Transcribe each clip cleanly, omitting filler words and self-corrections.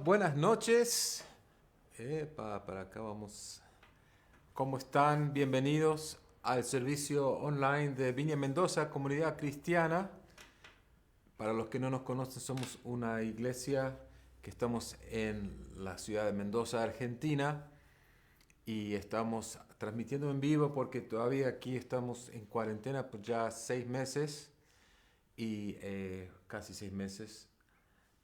Buenas noches. Para acá vamos. ¿Cómo están? Bienvenidos al servicio online de Viña Mendoza, Comunidad Cristiana. Para los que no nos conocen, somos una iglesia que estamos en la ciudad de Mendoza, Argentina, y estamos transmitiendo en vivo porque todavía aquí estamos en cuarentena por ya 6 meses y casi 6 meses.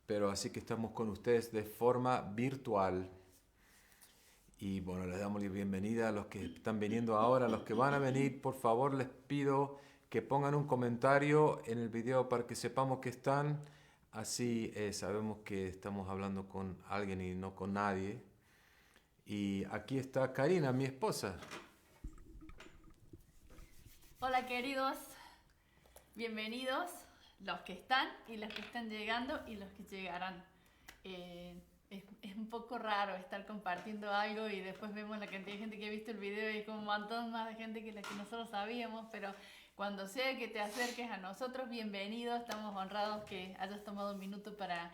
Pero así que estamos con ustedes de forma virtual. Y bueno, les damos la bienvenida a los que están viniendo ahora, a los que van a venir. Por favor, les pido que pongan un comentario en el video para que sepamos que están. Así sabemos que estamos hablando con alguien y no con nadie. Y aquí está Karina, mi esposa. Hola queridos, bienvenidos los que están y los que están llegando y los que llegarán. Es un poco raro estar compartiendo algo y después vemos la cantidad de gente que ha visto el video y es como un montón más de gente que la que nosotros sabíamos, pero cuando sea que te acerques a nosotros, bienvenido, estamos honrados que hayas tomado un minuto para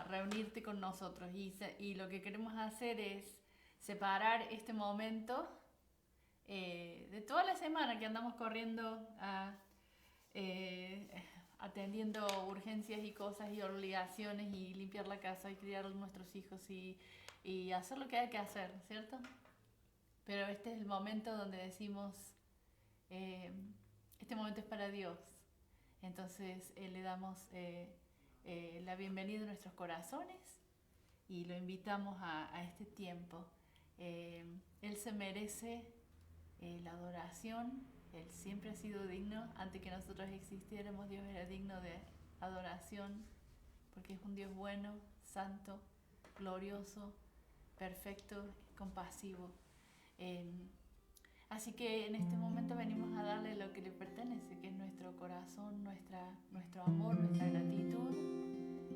reunirte con nosotros y lo que queremos hacer es separar este momento de toda la semana que andamos corriendo atendiendo urgencias y cosas y obligaciones y limpiar la casa y criar a nuestros hijos y hacer lo que hay que hacer, ¿cierto? Pero este es el momento donde decimos, este momento es para Dios. Entonces le damos la bienvenida a nuestros corazones y lo invitamos a este tiempo. Él se merece la adoración. Él siempre ha sido digno. Antes que nosotros existiéramos, Dios era digno de adoración, porque es un Dios bueno, santo, glorioso, perfecto, compasivo. Así que en este momento venimos a darle lo que le pertenece, que es nuestro corazón, nuestro amor, nuestra gratitud.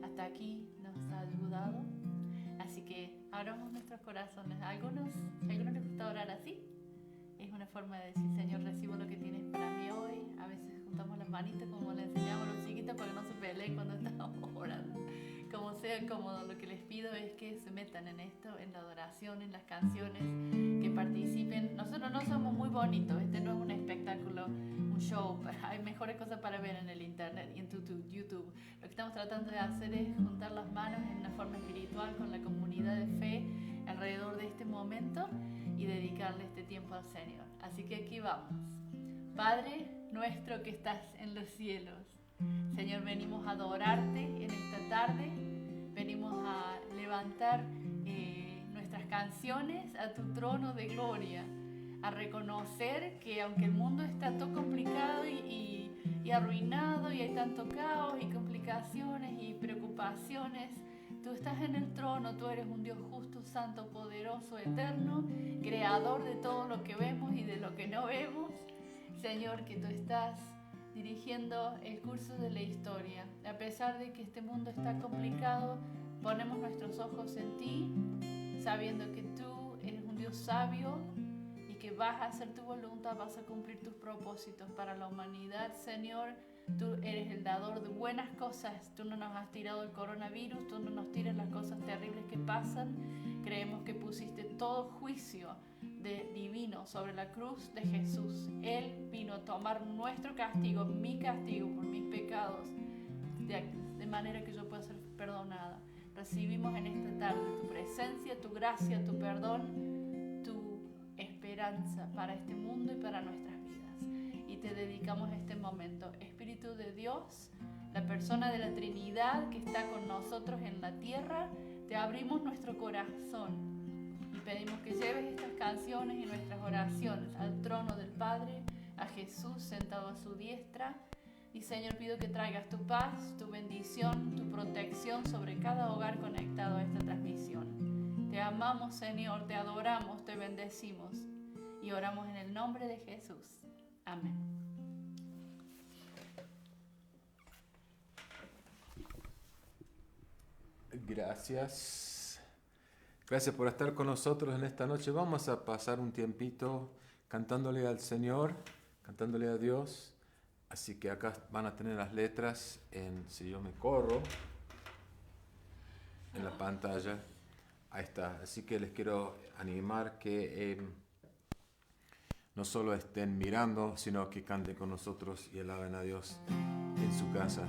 Hasta aquí nos ha ayudado. Así que abramos nuestros corazones. ¿A algunos les gusta orar así? Es una forma de decir, Señor, recibo lo que tienes para mí hoy. A veces juntamos las manitas como le enseñamos a los chiquitos para que no se peleen cuando estamos orando. Como sea, como lo que les pido es que se metan en esto, en la adoración, en las canciones, que participen. Nosotros no somos muy bonitos, este no es un espectáculo, un show. Hay mejores cosas para ver en el internet y en YouTube. Lo que estamos tratando de hacer es juntar las manos en una forma espiritual con la comunidad de fe alrededor de este momento y dedicarle este tiempo al Señor. Así que aquí vamos. Padre nuestro que estás en los cielos, Señor, venimos a adorarte en esta tarde, venimos a levantar nuestras canciones a tu trono de gloria, a reconocer que aunque el mundo está todo complicado y arruinado y hay tanto caos y complicaciones y preocupaciones, tú estás en el trono, tú eres un Dios justo, santo, poderoso, eterno, creador de todo lo que vemos y de lo que no vemos. Señor, que tú estás dirigiendo el curso de la historia. A pesar de que este mundo está complicado, ponemos nuestros ojos en ti, sabiendo que tú eres un Dios sabio y que vas a hacer tu voluntad, vas a cumplir tus propósitos para la humanidad, Señor. Tú eres el dador de buenas cosas. Tú no nos has tirado el coronavirus, tú no nos tiras las cosas terribles que pasan. Creemos que pusiste todo juicio divino sobre la cruz de Jesús. Él vino a tomar nuestro castigo, mi castigo por mis pecados, de manera que yo pueda ser perdonada. Recibimos en esta tarde tu presencia, tu gracia, tu perdón, tu esperanza para este mundo y para nuestras vidas. Y te dedicamos este momento. Espíritu de Dios, la persona de la Trinidad que está con nosotros en la tierra, te abrimos nuestro corazón y pedimos que lleves estas canciones y nuestras oraciones al trono del Padre, a Jesús sentado a su diestra. Y Señor, pido que traigas tu paz, tu bendición, tu protección sobre cada hogar conectado a esta transmisión. Te amamos, Señor, te adoramos, te bendecimos y oramos en el nombre de Jesús. Amén. Gracias. Gracias por estar con nosotros en esta noche. Vamos a pasar un tiempito cantándole al Señor, cantándole a Dios. Así que acá van a tener las letras en Si yo me corro. en la pantalla. Ahí está. Así que les quiero animar que no solo estén mirando, sino que canten con nosotros y alaben a Dios en su casa.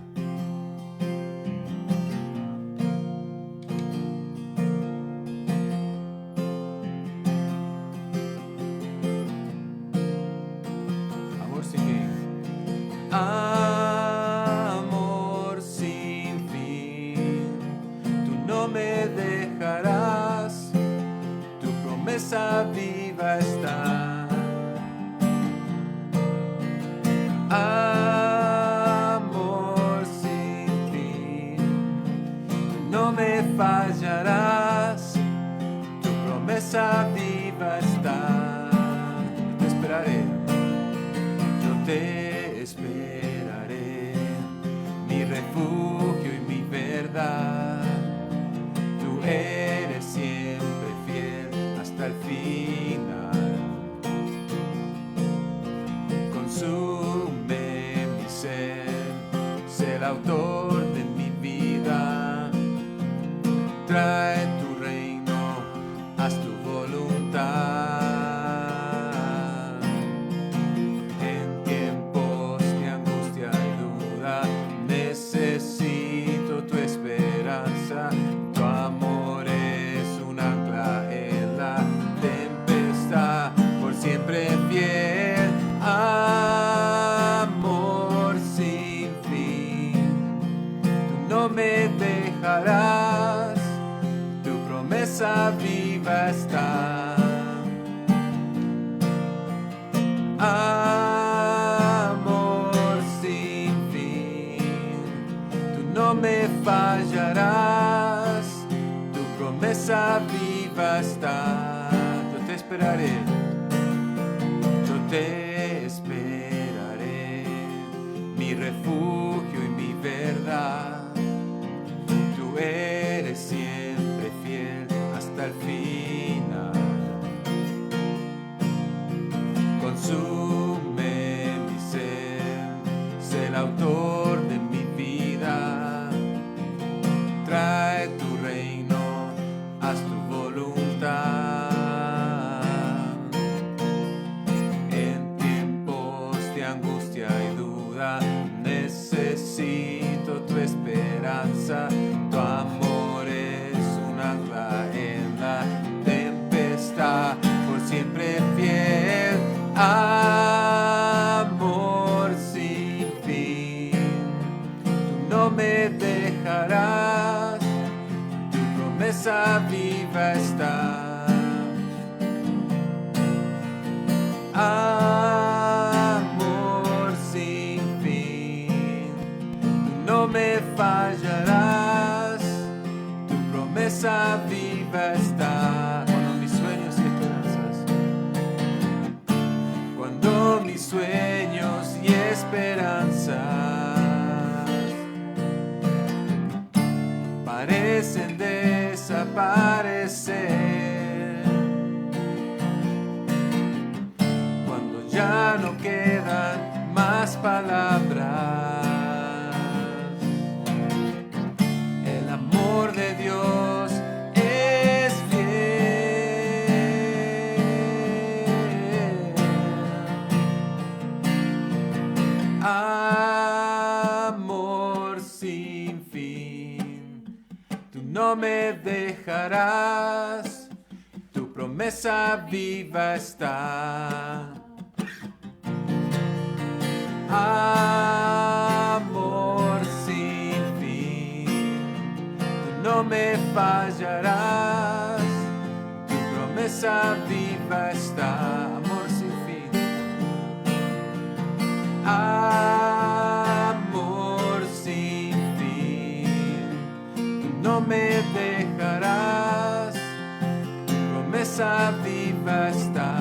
Amor sin fin. Amor sin fin. Tú no me dejarás. Tu promesa viva está. Amor sin fin, no me fallarás, tu promesa viva está. Te esperaré, yo te esperaré, mi refugio y mi verdad. Tú eres siempre fiel hasta el final. Consume mi ser, sé el autor de mi vida. Trae tu reino, haz tu voluntad. En tiempos de angustia y duda, necesito tu esperanza. Tu amor es un ancla en la tempestad, por siempre fiel. Amor sin fin, tú no me dejarás, tu promesa viva está. Amor sin fin, tú no me fallarás, tu promesa viva está. Yo te esperaré, yo te esperaré, mi refugio y mi verdad. Tú eres siempre fiel hasta el final. Consume mi ser, sé el autor de mi vida. Trae tu reino, haz tu voluntad. En tiempos de angustia y duda, necesito tu esperanza. Tu amor es un ancla en la tempestad, por siempre fiel. Amor sin fin, tú no me dejarás, tu promesa viva está. Amor sin fin, tú no me fallarás, tu promesa viva está. Cuando mis sueños y esperanzas, cuando mis sueños y esperanzas parecen desaparecer, cuando ya no quedan más palabras, el amor de Dios es fiel. Amor sin fin, tú no me dejarás, tu promesa viva está. Amor sin fin, tú no me fallarás, tu promesa viva está. Amor sin fin, amor sin fin, tú no me dejarás, tu promesa viva está.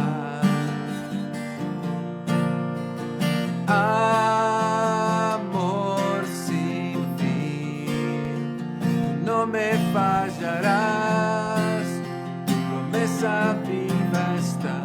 Amor sin fin, tú no me fallarás, tu promesa viva está.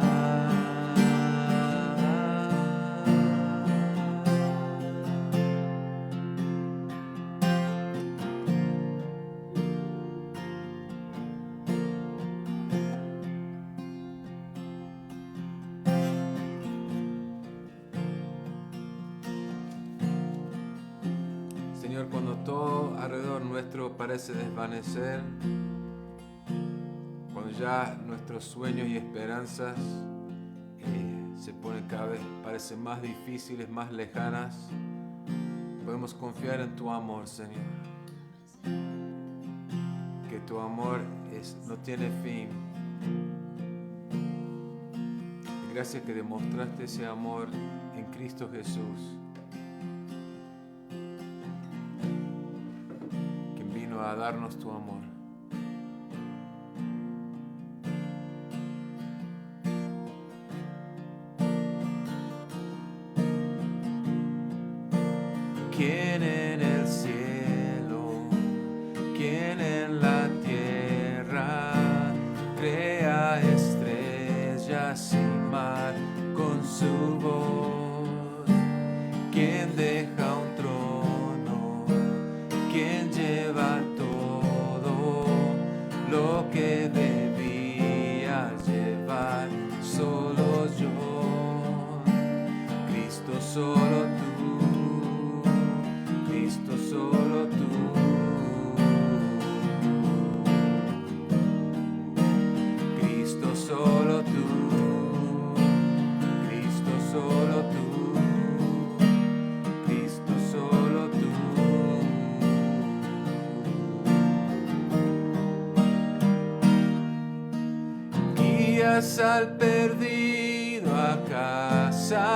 nuestro parece desvanecer, cuando ya nuestros sueños y esperanzas se ponen cada vez, parecen más difíciles, más lejanas, podemos confiar en tu amor, Señor. Que tu amor no tiene fin. Y gracias que demostraste ese amor en Cristo Jesús, quien vino a darnos tu amor. ¿Quién en el cielo, quién en la tierra crea estrellas y mar con su voz? ¿Quién deja un trono? ¿Quién lleva todo lo que debía llevar? Solo yo, Cristo, solo tú. Cristo, solo tú. Cristo, solo tú. Cristo, solo tú. Cristo, solo tú. Guías al perdido a casa,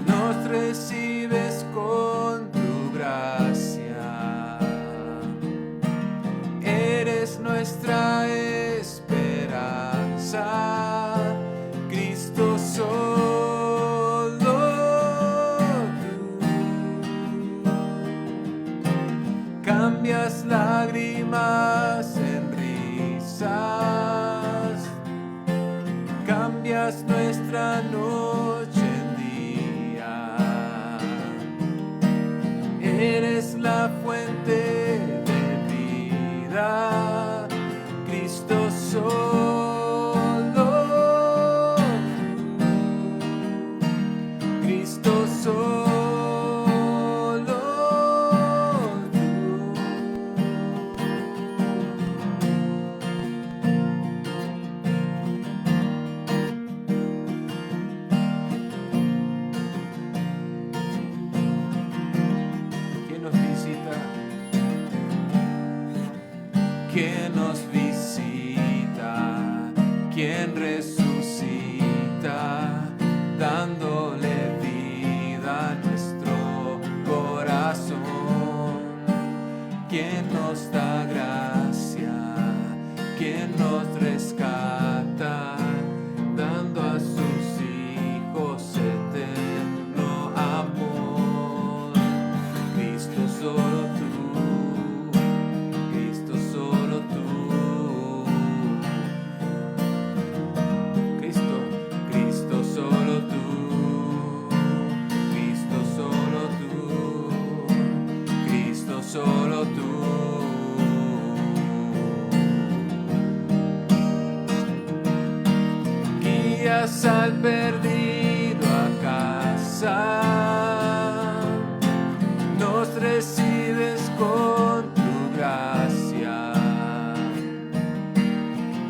nos recibes con tu gracia, eres nuestra esperanza, Cristo, solo tú. Cambias lágrimas en risas, cambias nuestra noche en día. Eres la fuente de vida, Cristo, solo tú. Cristo, solo ¿quién nos visita? ¿Quién resucita? Dándole vida a nuestro corazón. ¿Quién nos da gracia? ¿Quién nos rescata? Dando a sus hijos eterno amor. Cristo, solo tú. Solo tú. Guías al perdido a casa, nos recibes con tu gracia,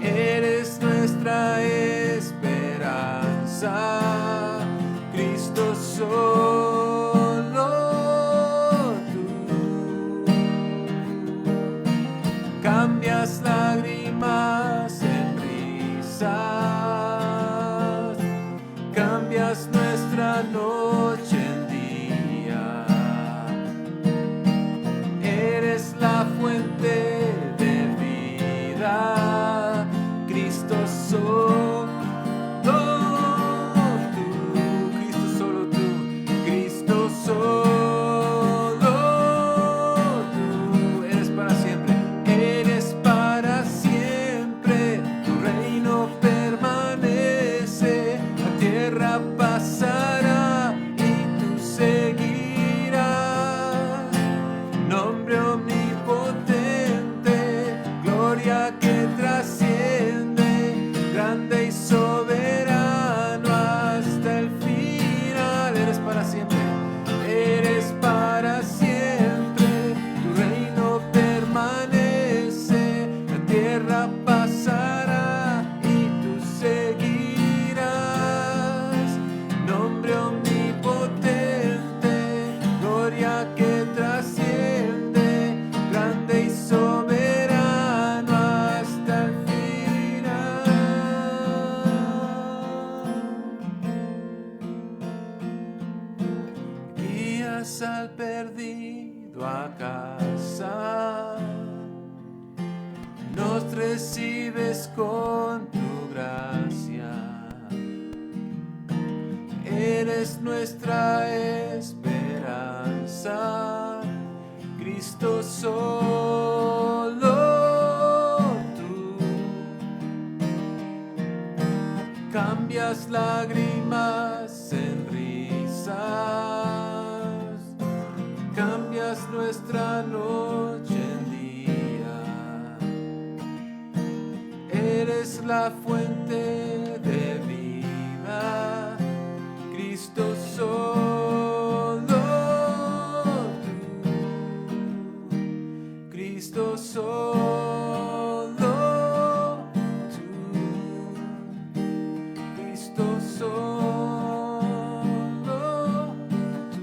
eres nuestra esperanza, Cristo, solo. Cambias lágrimas en risas, cambias nuestra noche en día. Eres la fuente de vida, Cristo, solo tú. Cristo, solo tú. Cristo, solo. Eres para siempre. recibes con tu gracia. Eres nuestra esperanza, Cristo solo tú. Cambias lágrimas en risas, cambias nuestra noche en día. Eres la fuente de vida, Cristo solo tú, Cristo solo tú, Cristo solo tú.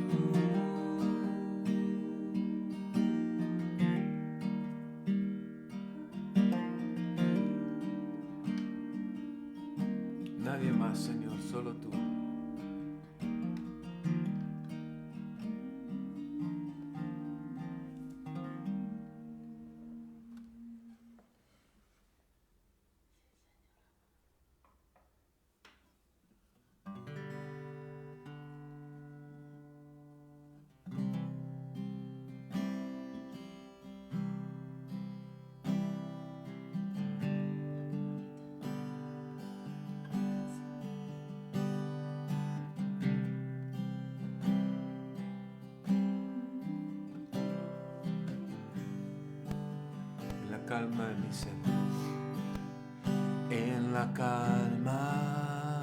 Nadie más, Señor, solo tú. Calma de mi ser, en la calma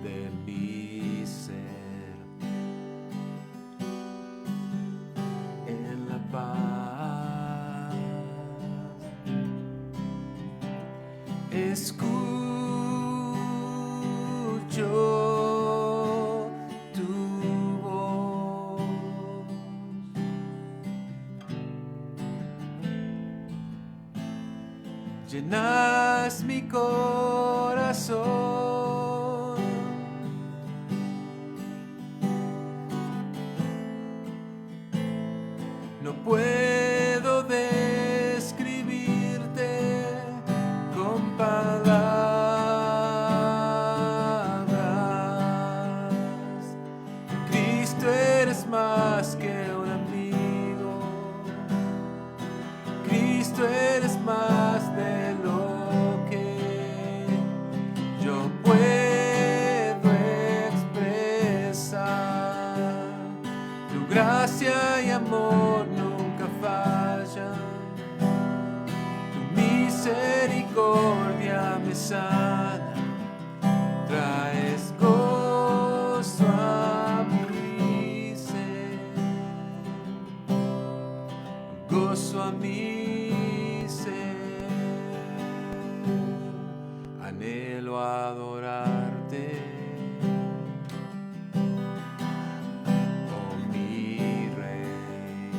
de mi ser, en la paz, escucho tu voz. Llenas mi corazón, no puedo describirte con palabras. Cristo, eres más que un amigo, Cristo, eres más de lo que yo puedo expresar. Tu gracia y amor nunca fallan, tu misericordia me sana, traes gozo a mi ser, gozo a mi ser. Anhelo adorarte, oh mi Rey.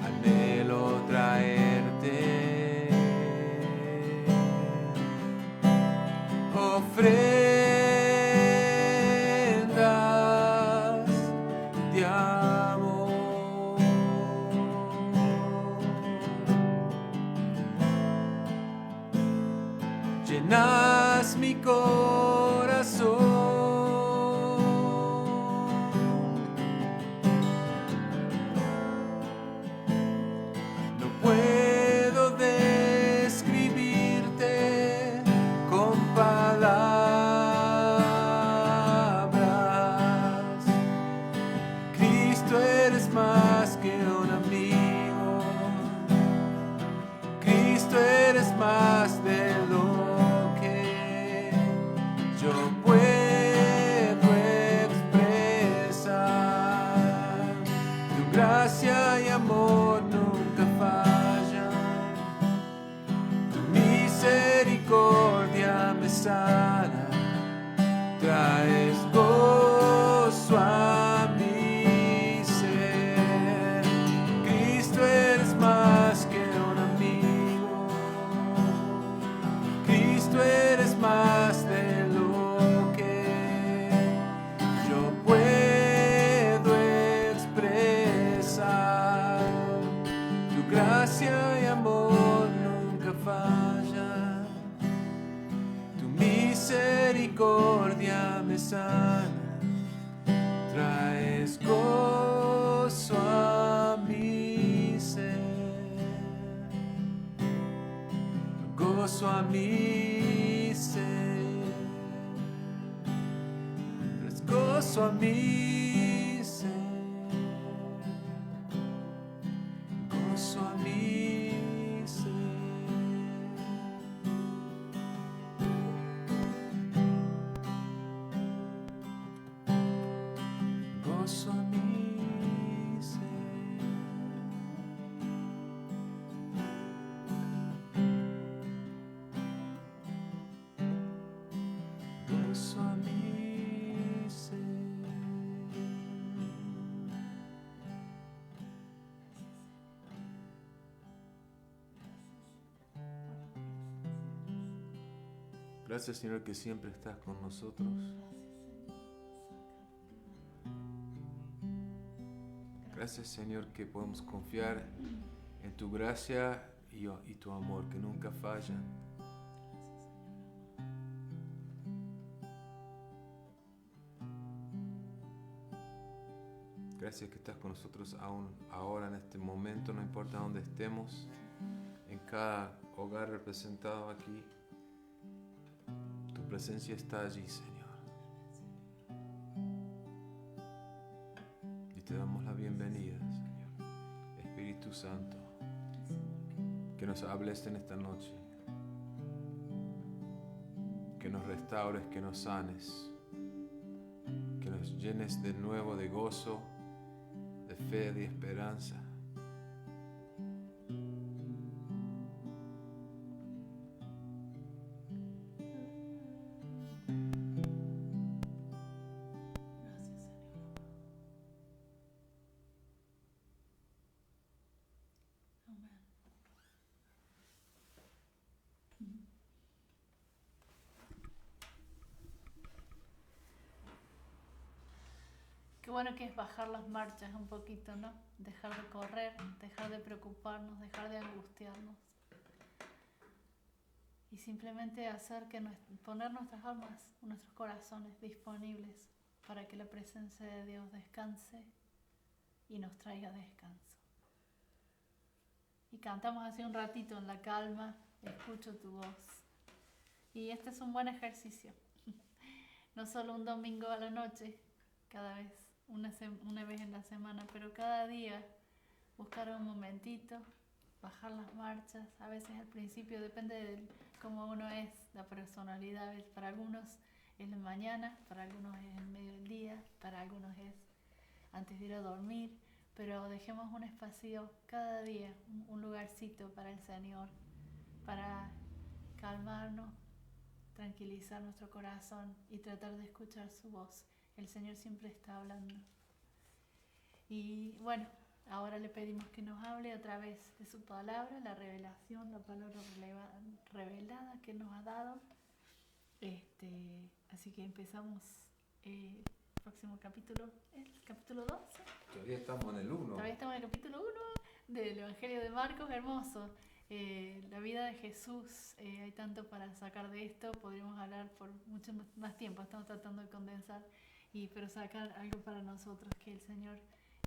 Anhelo traerte ofrendas de amor. Llenas mi corazón, no puedo describirte con palabras. Cristo, eres más que un amigo, Cristo, eres más de lo yo puedo expresar. Tu gracia y amor nunca fallan, tu misericordia me sana, traes gozo a mi ser. Cristo, eres más que un amigo, Cristo, eres más de lo que yo puedo expresar. me sanas, traes gozo a mi ser, gozo a mi ser, traes gozo a mi ser, gozo a mi ser. Gozo a mi ser, gozo a mi ser. Gracias, Señor, que siempre estás con nosotros. Gracias, Señor, que podemos confiar en tu gracia y tu amor, que nunca fallan. Gracias que estás con nosotros aún ahora, en este momento, no importa dónde estemos, en cada hogar representado aquí. Tu presencia está allí, Señor. Y te damos la bienvenida, Señor. Espíritu Santo, que nos hables en esta noche, que nos restaures, que nos sanes, que nos llenes de nuevo de gozo, de fe, de esperanza. Qué bueno que es bajar las marchas un poquito, ¿no? Dejar de correr, dejar de preocuparnos, dejar de angustiarnos. Y simplemente hacer que poner nuestras almas, nuestros corazones disponibles para que la presencia de Dios descanse y nos traiga descanso. Y cantamos hace un ratito en la calma, escucho tu voz. Y este es un buen ejercicio. No solo un domingo a la noche, cada vez, una vez en la semana, pero cada día buscar un momentito, bajar las marchas. A veces al principio depende de cómo uno es, la personalidad. Para algunos es en la mañana, para algunos es en medio del día, para algunos es antes de ir a dormir, pero dejemos un espacio cada día, un lugarcito para el Señor, para calmarnos, tranquilizar nuestro corazón y tratar de escuchar su voz. El Señor siempre está hablando. Y bueno, ahora le pedimos que nos hable a través de su palabra, la revelación, la palabra revelada que nos ha dado. Así que empezamos el próximo capítulo, el capítulo 12. Todavía estamos en el 1. Todavía estamos en el capítulo 1 del Evangelio de Marcos, hermoso. La vida de Jesús, hay tanto para sacar de esto, podríamos hablar por mucho más tiempo, estamos tratando de condensar, pero sacar algo para nosotros, que el Señor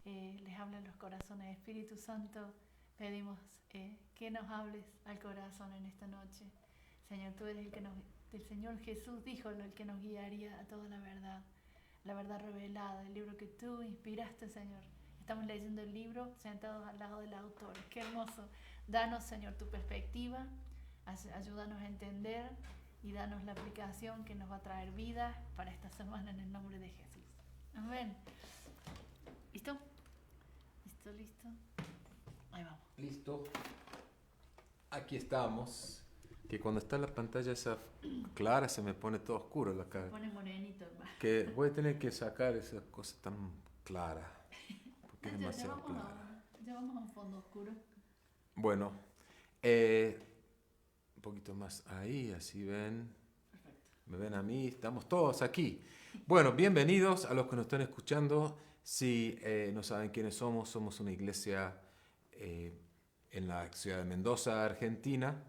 les hable en los corazones. Espíritu Santo, pedimos que nos hables al corazón en esta noche. Señor, tú eres el Señor Jesús dijo, el que nos guiaría a toda la verdad revelada, el libro que tú inspiraste, Señor. Estamos leyendo el libro sentados al lado del autor. Qué hermoso. Danos, Señor, tu perspectiva, ayúdanos a entender y danos la aplicación que nos va a traer vida para esta semana en el nombre de Jesús. Amén. ¿Listo? ¿Listo? Ahí vamos. Listo. Aquí estamos. Que cuando está la pantalla esa clara se me pone todo oscuro la cara. Se pone morenito, hermano. Que voy a tener que sacar esa cosa tan clara. Porque es demasiado clara. Ya vamos a un fondo oscuro. Bueno, un poquito más ahí, así ven. Perfecto. Me ven a mí, estamos todos aquí. Bueno, bienvenidos a los que nos están escuchando. Si no saben quiénes somos una iglesia en la ciudad de Mendoza, Argentina.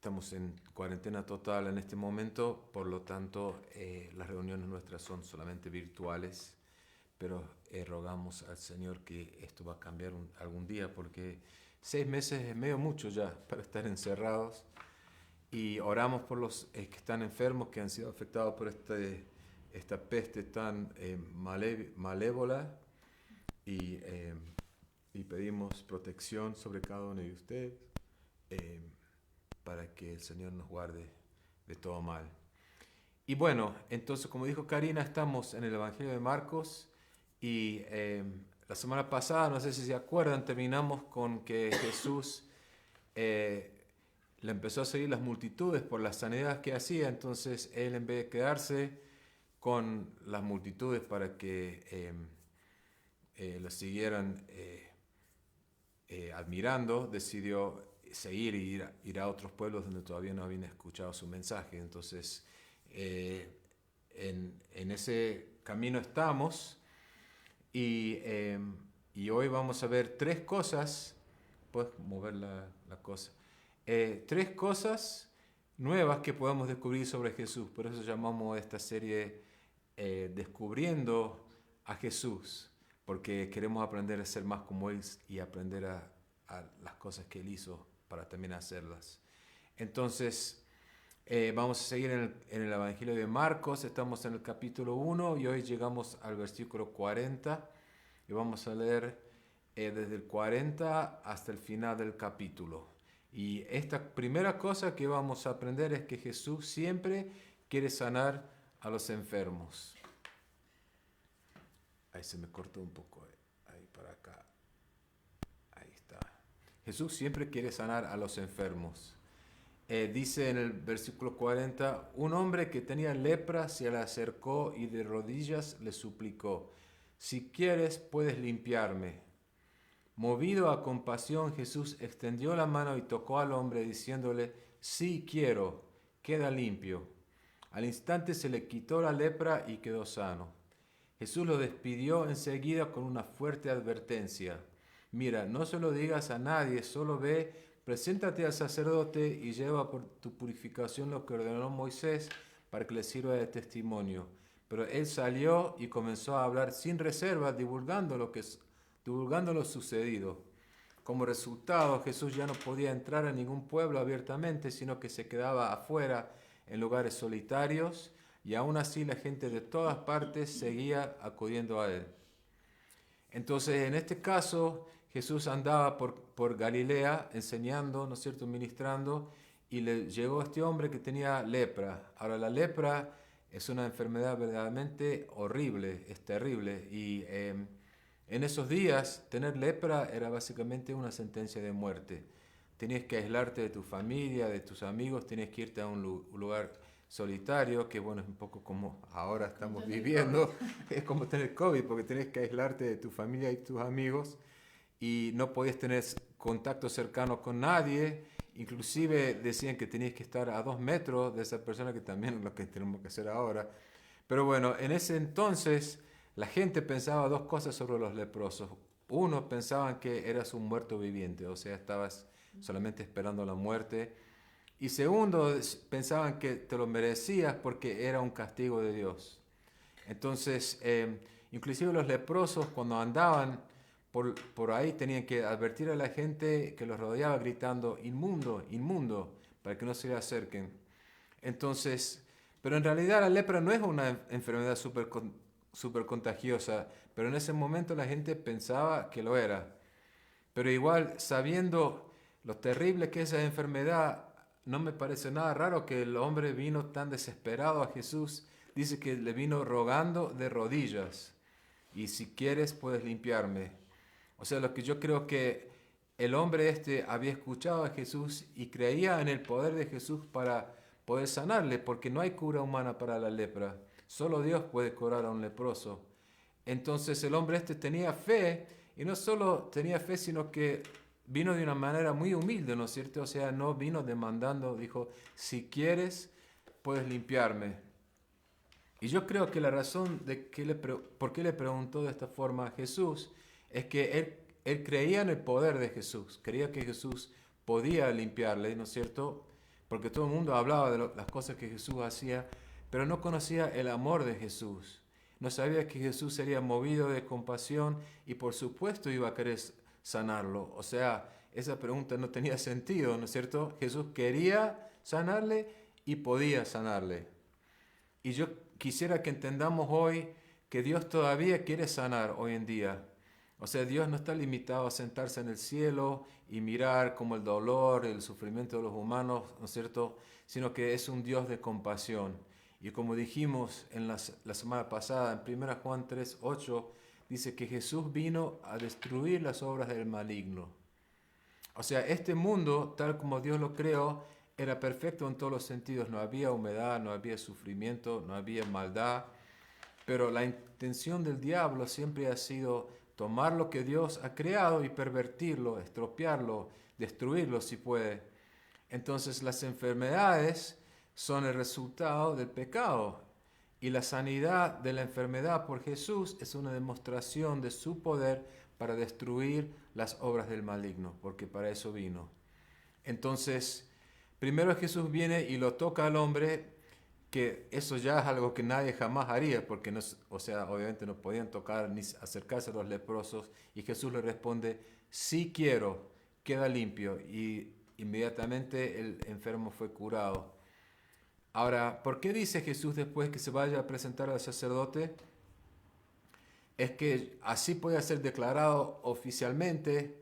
estamos en cuarentena total en este momento, por lo tanto las reuniones nuestras son solamente virtuales, pero rogamos al Señor que esto va a cambiar algún día, porque 6 meses es medio mucho ya para estar encerrados, y oramos por los que están enfermos, que han sido afectados por esta peste tan malévola, y pedimos protección sobre cada uno de ustedes, para que el Señor nos guarde de todo mal. Y bueno, entonces, como dijo Karina, estamos en el Evangelio de Marcos, y la semana pasada, no sé si se acuerdan, terminamos con que Jesús le empezó a seguir las multitudes por las sanidades que hacía. Entonces él, en vez de quedarse con las multitudes para que lo siguieran admirando, decidió seguir y ir a otros pueblos donde todavía no habían escuchado su mensaje. Entonces en ese camino estamos, y hoy vamos a ver 3 cosas. Puedes mover la cosa. 3 cosas nuevas que podemos descubrir sobre Jesús. Por eso llamamos esta serie Descubriendo a Jesús, porque queremos aprender a ser más como Él y aprender a las cosas que Él hizo para también hacerlas. Entonces, vamos a seguir en el Evangelio de Marcos. Estamos en el capítulo 1 y hoy llegamos al versículo 40, y vamos a leer desde el 40 hasta el final del capítulo. Y esta primera cosa que vamos a aprender es que Jesús siempre quiere sanar a los enfermos. Ahí se me cortó un poco, ahí para acá. Ahí está. Jesús siempre quiere sanar a los enfermos. Dice en el versículo 40, un hombre que tenía lepra se le acercó y de rodillas le suplicó: si quieres, puedes limpiarme. Movido a compasión, Jesús extendió la mano y tocó al hombre, diciéndole: sí quiero, queda limpio. Al instante se le quitó la lepra y quedó sano. Jesús lo despidió enseguida con una fuerte advertencia: mira, no se lo digas a nadie, solo ve, preséntate al sacerdote y lleva por tu purificación lo que ordenó Moisés para que le sirva de testimonio. Pero él salió y comenzó a hablar sin reserva, divulgando lo sucedido. Como resultado, Jesús ya no podía entrar a ningún pueblo abiertamente, sino que se quedaba afuera en lugares solitarios, y aún así la gente de todas partes seguía acudiendo a él. Entonces, en este caso, Jesús andaba por Galilea enseñando, ¿no es cierto?, ministrando, y le llegó este hombre que tenía lepra. Ahora, la lepra es una enfermedad verdaderamente horrible, es terrible, y en esos días tener lepra era básicamente una sentencia de muerte. Tenías que aislarte de tu familia, de tus amigos, tenías que irte a un lugar solitario, que bueno, es un poco como ahora estamos viviendo, es como tener COVID, porque tenés que aislarte de tu familia y tus amigos, y no podías tener contacto cercano con nadie. Inclusive decían que tenías que estar a 2 metros de esa persona, que también es lo que tenemos que hacer ahora. Pero bueno, en ese entonces la gente pensaba 2 cosas sobre los leprosos. Uno, pensaban que eras un muerto viviente, o sea, estabas solamente esperando la muerte. Y segundo, pensaban que te lo merecías porque era un castigo de Dios. Entonces, inclusive los leprosos, cuando andaban por ahí, tenían que advertir a la gente que los rodeaba gritando: inmundo, inmundo, para que no se le acerquen. Entonces, pero en realidad la lepra no es una enfermedad súper contagiosa, pero en ese momento la gente pensaba que lo era. Pero igual, sabiendo lo terrible que es esa enfermedad, no me parece nada raro que el hombre vino tan desesperado a Jesús. Dice que le vino rogando de rodillas: y si quieres, puedes limpiarme. O sea, lo que yo creo que el hombre había escuchado a Jesús y creía en el poder de Jesús para poder sanarle, porque no hay cura humana para la lepra. Solo Dios puede curar a un leproso. Entonces el hombre tenía fe, y no solo tenía fe, sino que vino de una manera muy humilde, ¿no es cierto? O sea, no vino demandando, dijo: si quieres, puedes limpiarme. Y yo creo que la razón de por qué le preguntó de esta forma a Jesús es que él creía en el poder de Jesús, creía que Jesús podía limpiarle, ¿no es cierto? porque todo el mundo hablaba de las cosas que Jesús hacía, pero no conocía el amor de Jesús. No sabía que Jesús sería movido de compasión y por supuesto iba a querer sanarlo. O sea, esa pregunta no tenía sentido, ¿no es cierto? Jesús quería sanarle y podía sanarle. Y yo quisiera que entendamos hoy que Dios todavía quiere sanar hoy en día. O sea, Dios no está limitado a sentarse en el cielo y mirar como el dolor, el sufrimiento de los humanos, ¿no es cierto? Sino que es un Dios de compasión. Y como dijimos en la semana pasada, en 1 Juan 3:8, dice que Jesús vino a destruir las obras del maligno. O sea, este mundo, tal como Dios lo creó, era perfecto en todos los sentidos. No había humedad, no había sufrimiento, no había maldad. Pero la intención del diablo siempre ha sido tomar lo que Dios ha creado y pervertirlo, estropearlo, destruirlo si puede. Entonces las enfermedades son el resultado del pecado y la sanidad de la enfermedad por Jesús es una demostración de su poder para destruir las obras del maligno, porque para eso vino. Entonces, primero Jesús viene y lo toca al hombre, que eso ya es algo que nadie jamás haría, porque no, o sea, obviamente no podían tocar ni acercarse a los leprosos, y Jesús le responde, sí quiero, queda limpio, y inmediatamente el enfermo fue curado. Ahora, ¿por qué dice Jesús después que se vaya a presentar al sacerdote? Es que así puede ser declarado oficialmente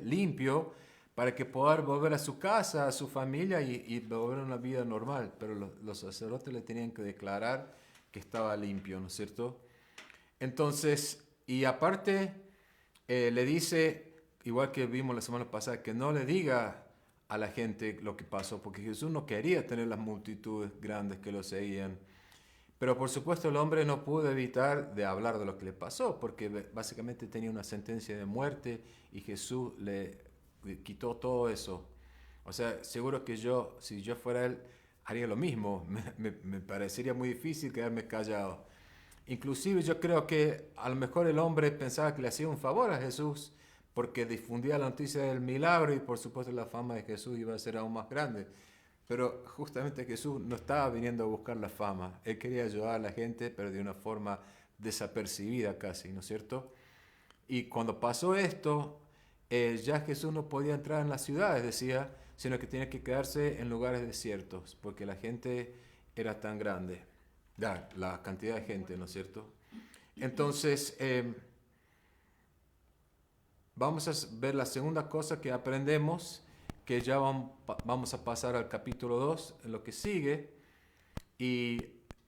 limpio, para que pueda volver a su casa, a su familia y volver a una vida normal. Pero los sacerdotes le tenían que declarar que estaba limpio, ¿no es cierto? Entonces, y aparte le dice, igual que vimos la semana pasada, que no le diga a la gente lo que pasó, porque Jesús no quería tener las multitudes grandes que lo seguían. Pero por supuesto el hombre no pudo evitar de hablar de lo que le pasó, porque básicamente tenía una sentencia de muerte y Jesús le quitó todo eso. O sea, seguro que si yo fuera él, haría lo mismo. Me parecería muy difícil quedarme callado. Inclusive yo creo que a lo mejor el hombre pensaba que le hacía un favor a Jesús porque difundía la noticia del milagro y por supuesto la fama de Jesús iba a ser aún más grande. Pero justamente Jesús no estaba viniendo a buscar la fama. Él quería ayudar a la gente, pero de una forma desapercibida casi, ¿no es cierto? Y cuando pasó esto, ya Jesús no podía entrar en las ciudades, decía, sino que tenía que quedarse en lugares desiertos, porque la gente era tan grande. Ya, la cantidad de gente, ¿no es cierto? Entonces, vamos a ver la segunda cosa que aprendemos, que ya vamos a pasar al capítulo 2, en lo que sigue, y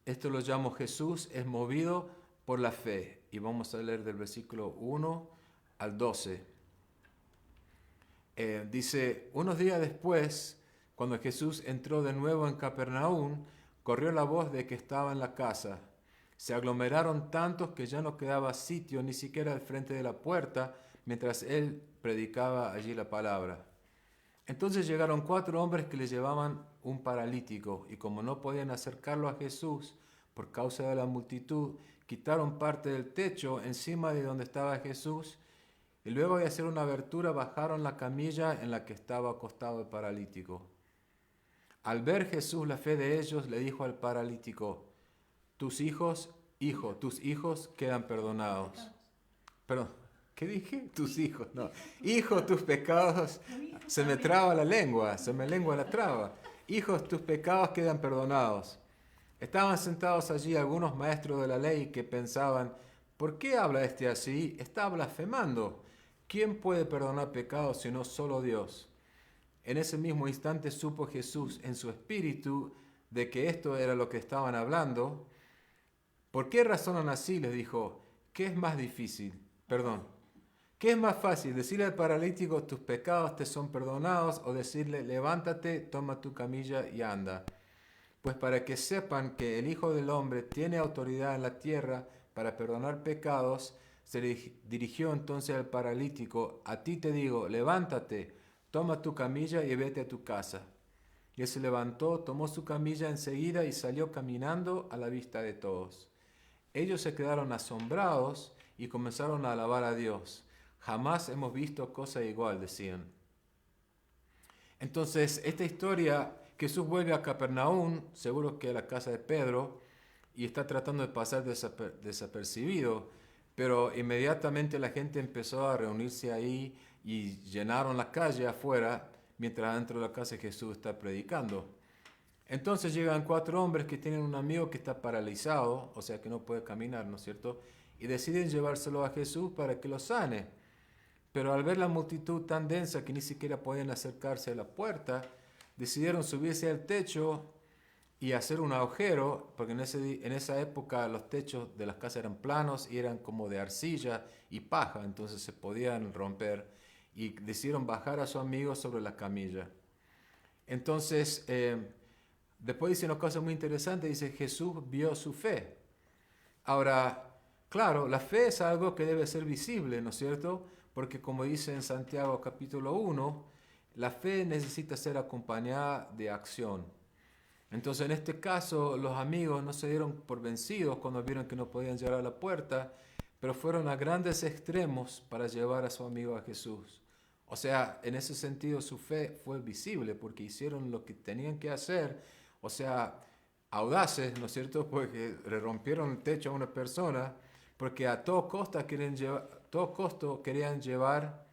esto lo llamo Jesús es movido por la fe, y vamos a leer del versículo 1 al 12. Dice, unos días después, cuando Jesús entró de nuevo en Capernaum, corrió la voz de que estaba en la casa. Se aglomeraron tantos que ya no quedaba sitio ni siquiera al frente de la puerta, mientras él predicaba allí la palabra. Entonces llegaron 4 hombres que le llevaban un paralítico, y como no podían acercarlo a Jesús por causa de la multitud, quitaron parte del techo encima de donde estaba Jesús, y luego de hacer una abertura bajaron la camilla en la que estaba acostado el paralítico. Al ver Jesús la fe de ellos, le dijo al paralítico, tus hijos quedan perdonados. Perdón, ¿qué dije? Tus hijos, no. Hijo, tus pecados, se me traba la lengua, se me lengua la traba. Hijos, tus pecados quedan perdonados. Estaban sentados allí algunos maestros de la ley que pensaban, ¿por qué habla este así? Está blasfemando. ¿Quién puede perdonar pecados sino solo Dios? En ese mismo instante supo Jesús en su espíritu de que esto era lo que estaban hablando. ¿Por qué razonan así? Les dijo. ¿Qué es más difícil? ¿Qué es más fácil? ¿Decirle al paralítico tus pecados te son perdonados o decirle levántate, toma tu camilla y anda? Pues para que sepan que el Hijo del Hombre tiene autoridad en la tierra para perdonar pecados, se dirigió entonces al paralítico, a ti te digo, levántate, toma tu camilla y vete a tu casa. Y él se levantó, tomó su camilla enseguida y salió caminando a la vista de todos. Ellos se quedaron asombrados y comenzaron a alabar a Dios. Jamás hemos visto cosa igual, decían. Entonces, esta historia, Jesús vuelve a Capernaum, seguro que a la casa de Pedro, y está tratando de pasar desapercibido, pero inmediatamente la gente empezó a reunirse ahí y llenaron la calle afuera, mientras dentro de la casa Jesús está predicando. Entonces llegan 4 hombres que tienen un amigo que está paralizado, o sea que no puede caminar, ¿no es cierto? Y deciden llevárselo a Jesús para que lo sane. Pero al ver la multitud tan densa que ni siquiera podían acercarse a la puerta, decidieron subirse al techo y hacer un agujero, porque en esa época los techos de las casas eran planos y eran como de arcilla y paja, entonces se podían romper, y decidieron bajar a su amigo sobre la camilla. Entonces, después dice una cosa muy interesante, dice, Jesús vio su fe. Ahora, claro, la fe es algo que debe ser visible, ¿no es cierto? Porque como dice en Santiago capítulo 1, la fe necesita ser acompañada de acción. Entonces, en este caso, los amigos no se dieron por vencidos cuando vieron que no podían llegar a la puerta, pero fueron a grandes extremos para llevar a su amigo a Jesús. O sea, en ese sentido su fe fue visible porque hicieron lo que tenían que hacer, o sea, audaces, ¿no es cierto? Porque le rompieron el techo a una persona, porque a todo costo querían llevar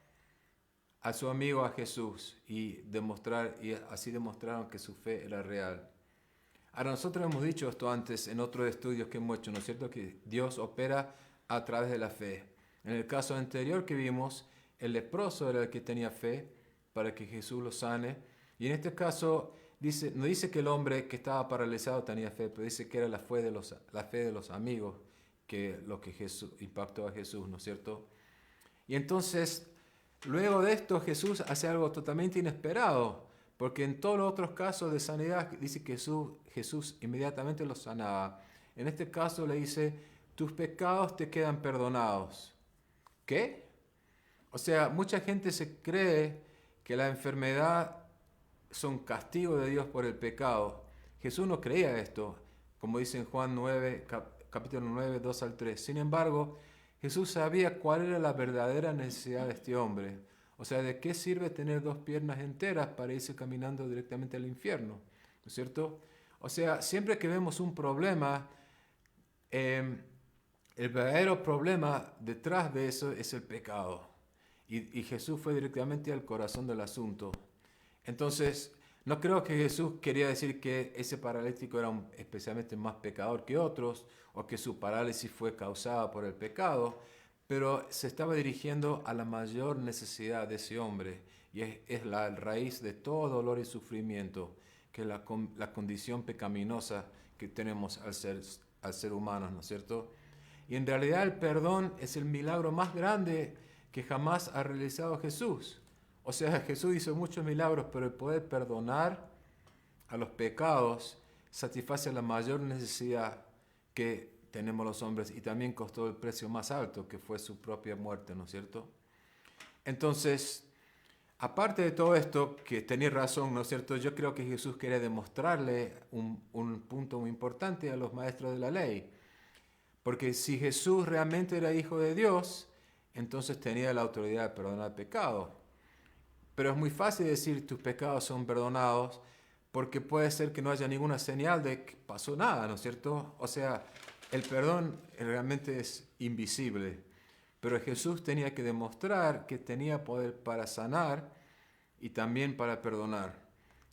a su amigo a Jesús y así demostraron que su fe era real. Ahora, nosotros hemos dicho esto antes en otros estudios que hemos hecho, ¿no es cierto? Que Dios opera a través de la fe. En el caso anterior que vimos, el leproso era el que tenía fe para que Jesús lo sane. Y en este caso, no dice que el hombre que estaba paralizado tenía fe, pero dice que era la fe de los amigos que lo que Jesús impactó a Jesús, ¿no es cierto? Y entonces, luego de esto, Jesús hace algo totalmente inesperado. Porque en todos los otros casos de sanidad dice que Jesús inmediatamente los sanaba. En este caso le dice, tus pecados te quedan perdonados. ¿Qué? O sea, mucha gente se cree que la enfermedad son castigo de Dios por el pecado. Jesús no creía esto, como dice en Juan 9, capítulo 9, 2 al 3. Sin embargo, Jesús sabía cuál era la verdadera necesidad de este hombre. O sea, ¿de qué sirve tener 2 piernas enteras para irse caminando directamente al infierno? ¿No es cierto? O sea, siempre que vemos un problema, el verdadero problema detrás de eso es el pecado. Y Jesús fue directamente al corazón del asunto. Entonces, no creo que Jesús quería decir que ese paralítico era especialmente más pecador que otros, o que su parálisis fue causada por el pecado, pero se estaba dirigiendo a la mayor necesidad de ese hombre, y es la raíz de todo dolor y sufrimiento, que es la condición pecaminosa que tenemos al ser humanos, ¿no es cierto? Y en realidad el perdón es el milagro más grande que jamás ha realizado Jesús. O sea, Jesús hizo muchos milagros, pero el poder perdonar a los pecados satisface la mayor necesidad que tenemos los hombres, y también costó el precio más alto, que fue su propia muerte, ¿no es cierto? Entonces, aparte de todo esto, que tenía razón, ¿no es cierto? Yo creo que Jesús quería demostrarle un punto muy importante a los maestros de la ley. Porque si Jesús realmente era hijo de Dios, entonces tenía la autoridad de perdonar pecados. Pero es muy fácil decir tus pecados son perdonados, porque puede ser que no haya ninguna señal de que pasó nada, ¿no es cierto? O sea, el perdón realmente es invisible. Pero Jesús tenía que demostrar que tenía poder para sanar y también para perdonar.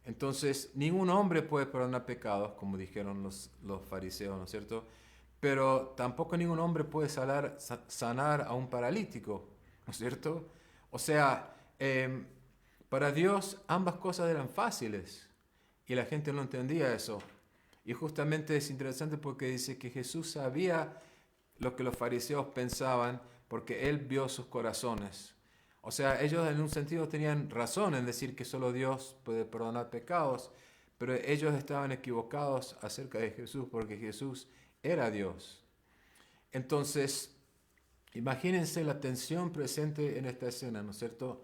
Entonces, ningún hombre puede perdonar pecados, como dijeron los fariseos, ¿no es cierto? Pero tampoco ningún hombre puede sanar a un paralítico, ¿no es cierto? O sea, para Dios ambas cosas eran fáciles y la gente no entendía eso. Y justamente es interesante porque dice que Jesús sabía lo que los fariseos pensaban porque Él vio sus corazones. O sea, ellos en un sentido tenían razón en decir que solo Dios puede perdonar pecados, pero ellos estaban equivocados acerca de Jesús porque Jesús era Dios. Entonces, imagínense la tensión presente en esta escena, ¿no es cierto?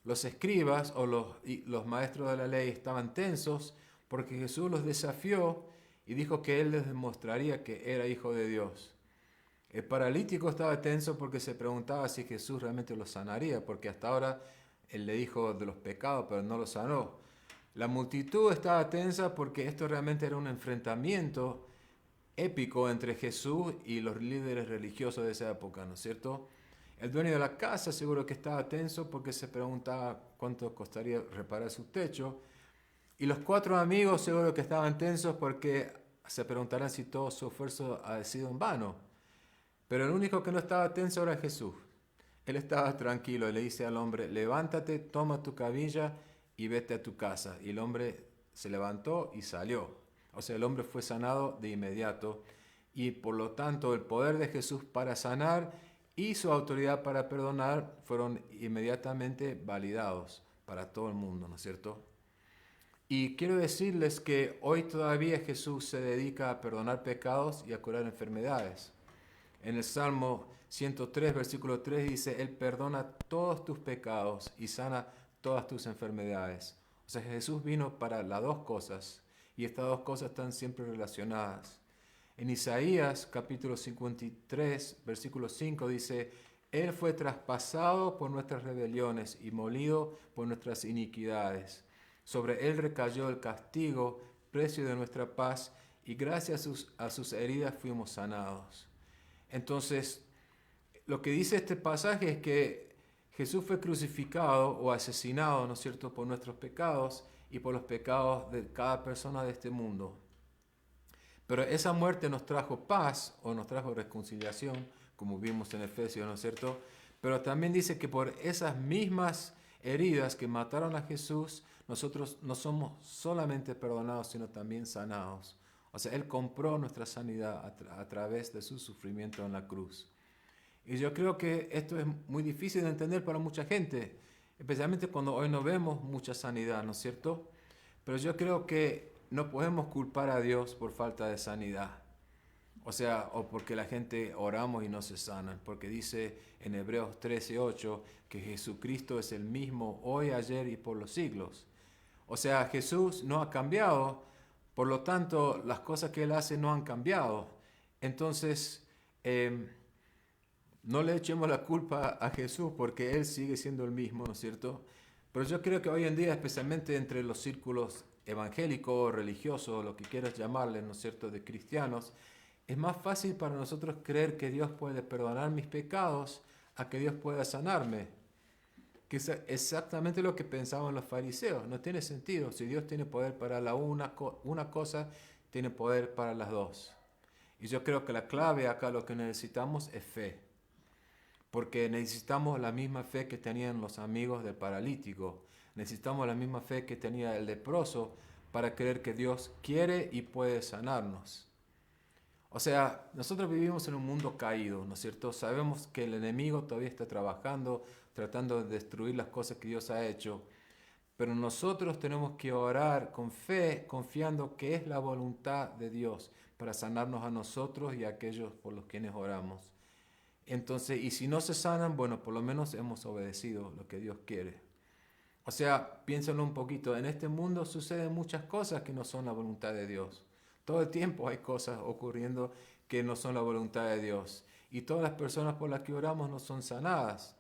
Los escribas o los maestros de la ley estaban tensos porque Jesús los desafió y dijo que Él les demostraría que era hijo de Dios. El paralítico estaba tenso porque se preguntaba si Jesús realmente lo sanaría, porque hasta ahora Él le dijo de los pecados, pero no los sanó. La multitud estaba tensa porque esto realmente era un enfrentamiento épico entre Jesús y los líderes religiosos de esa época, ¿no es cierto? El dueño de la casa seguro que estaba tenso porque se preguntaba cuánto costaría reparar su techo. Y los 4 amigos seguro que estaban tensos porque se preguntarán si todo su esfuerzo ha sido en vano. Pero el único que no estaba tenso era Jesús. Él estaba tranquilo y le dice al hombre, levántate, toma tu camilla y vete a tu casa. Y el hombre se levantó y salió. O sea, el hombre fue sanado de inmediato. Y por lo tanto, el poder de Jesús para sanar y su autoridad para perdonar fueron inmediatamente validados para todo el mundo, ¿no es cierto? Y quiero decirles que hoy todavía Jesús se dedica a perdonar pecados y a curar enfermedades. En el Salmo 103, versículo 3 dice, Él perdona todos tus pecados y sana todas tus enfermedades. O sea, Jesús vino para las dos cosas y estas dos cosas están siempre relacionadas. En Isaías capítulo 53, versículo 5 dice, Él fue traspasado por nuestras rebeliones y molido por nuestras iniquidades. Sobre Él recayó el castigo, precio de nuestra paz, y gracias a sus heridas fuimos sanados. Entonces, lo que dice este pasaje es que Jesús fue crucificado o asesinado, ¿no es cierto?, por nuestros pecados y por los pecados de cada persona de este mundo. Pero esa muerte nos trajo paz o nos trajo reconciliación, como vimos en Efesios, ¿no es cierto? Pero también dice que por esas mismas heridas que mataron a Jesús, nosotros no somos solamente perdonados, sino también sanados. O sea, Él compró nuestra sanidad a través de su sufrimiento en la cruz. Y yo creo que esto es muy difícil de entender para mucha gente, especialmente cuando hoy no vemos mucha sanidad, ¿no es cierto? Pero yo creo que no podemos culpar a Dios por falta de sanidad. O sea, o porque la gente oramos y no se sanan, porque dice en Hebreos 13:8 que Jesucristo es el mismo hoy, ayer y por los siglos. O sea, Jesús no ha cambiado, por lo tanto, las cosas que Él hace no han cambiado. Entonces, no le echemos la culpa a Jesús porque Él sigue siendo el mismo, ¿no es cierto? Pero yo creo que hoy en día, especialmente entre los círculos evangélicos, religiosos, lo que quieras llamarle, ¿no es cierto?, de cristianos, es más fácil para nosotros creer que Dios puede perdonar mis pecados a que Dios pueda sanarme. Que es exactamente lo que pensaban los fariseos. No tiene sentido. Si Dios tiene poder para una cosa, tiene poder para las dos. Y yo creo que la clave acá lo que necesitamos es fe. Porque necesitamos la misma fe que tenían los amigos del paralítico. Necesitamos la misma fe que tenía el leproso para creer que Dios quiere y puede sanarnos. O sea, nosotros vivimos en un mundo caído, ¿no es cierto? Sabemos que el enemigo todavía está trabajando, tratando de destruir las cosas que Dios ha hecho. Pero nosotros tenemos que orar con fe, confiando que es la voluntad de Dios para sanarnos a nosotros y a aquellos por los quienes oramos. Entonces, y si no se sanan, bueno, por lo menos hemos obedecido lo que Dios quiere. O sea, piénsenlo un poquito, en este mundo suceden muchas cosas que no son la voluntad de Dios. Todo el tiempo hay cosas ocurriendo que no son la voluntad de Dios. Y todas las personas por las que oramos no son sanadas.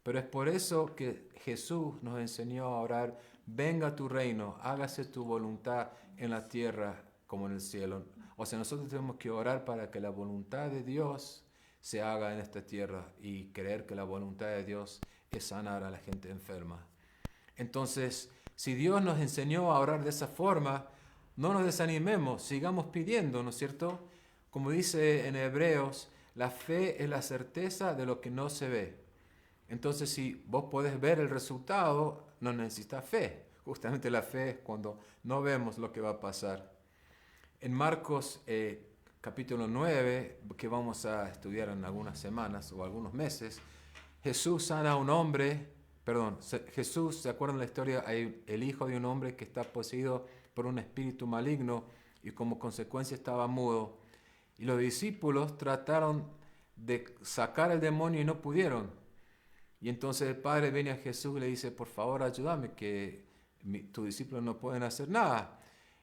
Pero es por eso que Jesús nos enseñó a orar, venga tu reino, hágase tu voluntad en la tierra como en el cielo. O sea, nosotros tenemos que orar para que la voluntad de Dios se haga en esta tierra y creer que la voluntad de Dios es sanar a la gente enferma. Entonces, si Dios nos enseñó a orar de esa forma, no nos desanimemos, sigamos pidiendo, ¿no es cierto? Como dice en Hebreos, la fe es la certeza de lo que no se ve. Entonces, si vos podés ver el resultado, no necesitas fe. Justamente la fe es cuando no vemos lo que va a pasar. En Marcos capítulo 9, que vamos a estudiar en algunas semanas o algunos meses, Jesús sana a un hombre, Jesús, ¿se acuerdan la historia? Hay el hijo de un hombre que está poseído por un espíritu maligno y como consecuencia estaba mudo. Y los discípulos trataron de sacar el demonio y no pudieron. Y entonces el padre viene a Jesús y le dice, por favor ayúdame, que tus discípulos no pueden hacer nada.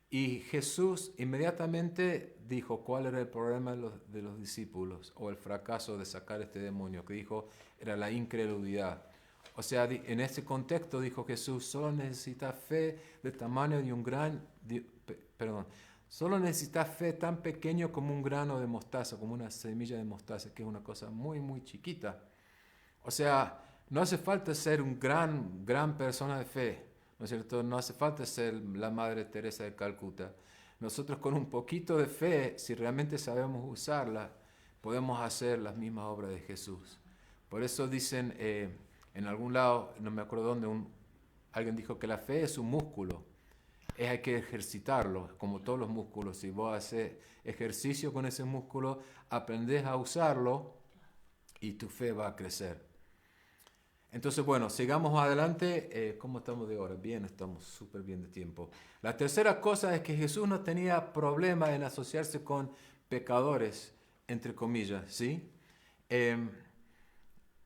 Y Jesús inmediatamente dijo cuál era el problema de los discípulos o el fracaso de sacar este demonio, que dijo era la incredulidad. O sea, en ese contexto dijo Jesús, solo necesitas fe del tamaño de un solo necesitas fe tan pequeño como un grano de mostaza, como una semilla de mostaza, que es una cosa muy, muy chiquita. O sea, no hace falta ser un gran persona de fe, ¿no es cierto? No hace falta ser la Madre Teresa de Calcuta. Nosotros con un poquito de fe, si realmente sabemos usarla, podemos hacer las mismas obras de Jesús. Por eso dicen, en algún lado, no me acuerdo dónde, alguien dijo que la fe es un músculo. Hay que ejercitarlo, como todos los músculos. Si vos haces ejercicio con ese músculo, aprendés a usarlo y tu fe va a crecer. Entonces, bueno, sigamos adelante. ¿Cómo estamos de hora? Bien, estamos súper bien de tiempo. La tercera cosa es que Jesús no tenía problema en asociarse con pecadores, entre comillas, ¿sí?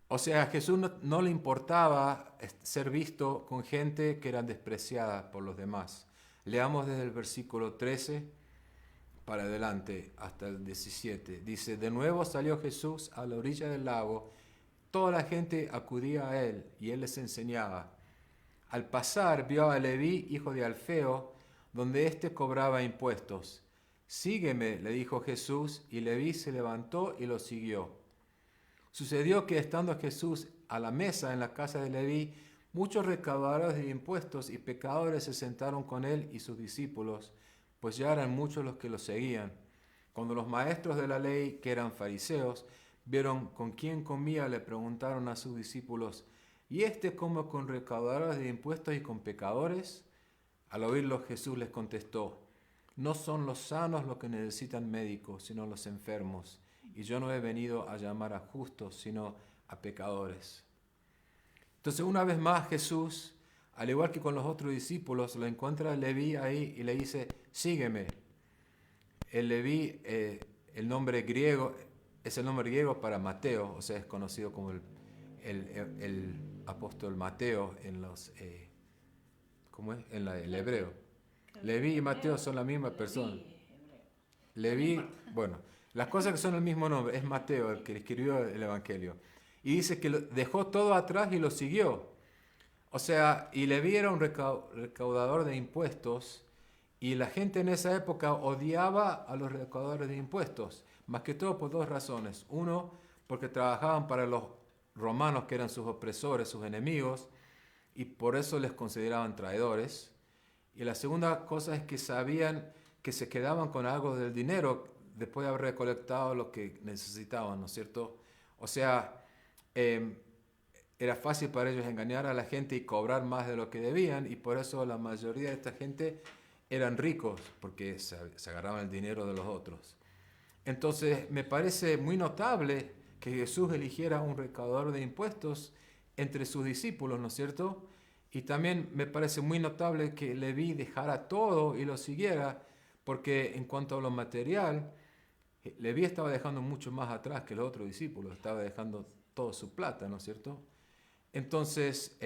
O sea, a Jesús no le importaba ser visto con gente que era despreciada por los demás. Leamos desde el versículo 13 para adelante hasta el 17. Dice, de nuevo salió Jesús a la orilla del lago. Toda la gente acudía a él y él les enseñaba. Al pasar vio a Leví, hijo de Alfeo, donde éste cobraba impuestos. Sígueme, le dijo Jesús, y Leví se levantó y lo siguió. Sucedió que estando Jesús a la mesa en la casa de Leví, muchos recaudadores de impuestos y pecadores se sentaron con él y sus discípulos, pues ya eran muchos los que lo seguían. Cuando los maestros de la ley, que eran fariseos, vieron con quién comía, le preguntaron a sus discípulos, ¿y este come con recaudadores de impuestos y con pecadores? Al oírlo Jesús les contestó, no son los sanos los que necesitan médicos, sino los enfermos, y yo no he venido a llamar a justos, sino a pecadores. Entonces, una vez más Jesús, al igual que con los otros discípulos, lo encuentra a Leví ahí y le dice, sígueme. El Leví, el nombre griego, es el nombre griego para Mateo, o sea, es conocido como el apóstol Mateo en los, ¿cómo es? En el hebreo. Leví y Mateo son la misma persona. Leví, bueno, las cosas que son el mismo nombre, es Mateo el que escribió el Evangelio. Y dice que dejó todo atrás y lo siguió. O sea, y Leví era un recaudador de impuestos y la gente en esa época odiaba a los recaudadores de impuestos, más que todo por dos razones. Uno, porque trabajaban para los romanos que eran sus opresores, sus enemigos, y por eso les consideraban traidores. Y la segunda cosa es que sabían que se quedaban con algo del dinero después de haber recolectado lo que necesitaban, ¿no es cierto? O sea, era fácil para ellos engañar a la gente y cobrar más de lo que debían, y por eso la mayoría de esta gente eran ricos, porque se agarraban el dinero de los otros. Entonces, me parece muy notable que Jesús eligiera un recaudador de impuestos entre sus discípulos, ¿no es cierto? Y también me parece muy notable que Leví dejara todo y lo siguiera, porque en cuanto a lo material, Leví estaba dejando mucho más atrás que los otros discípulos, estaba dejando toda su plata, ¿no es cierto? Entonces,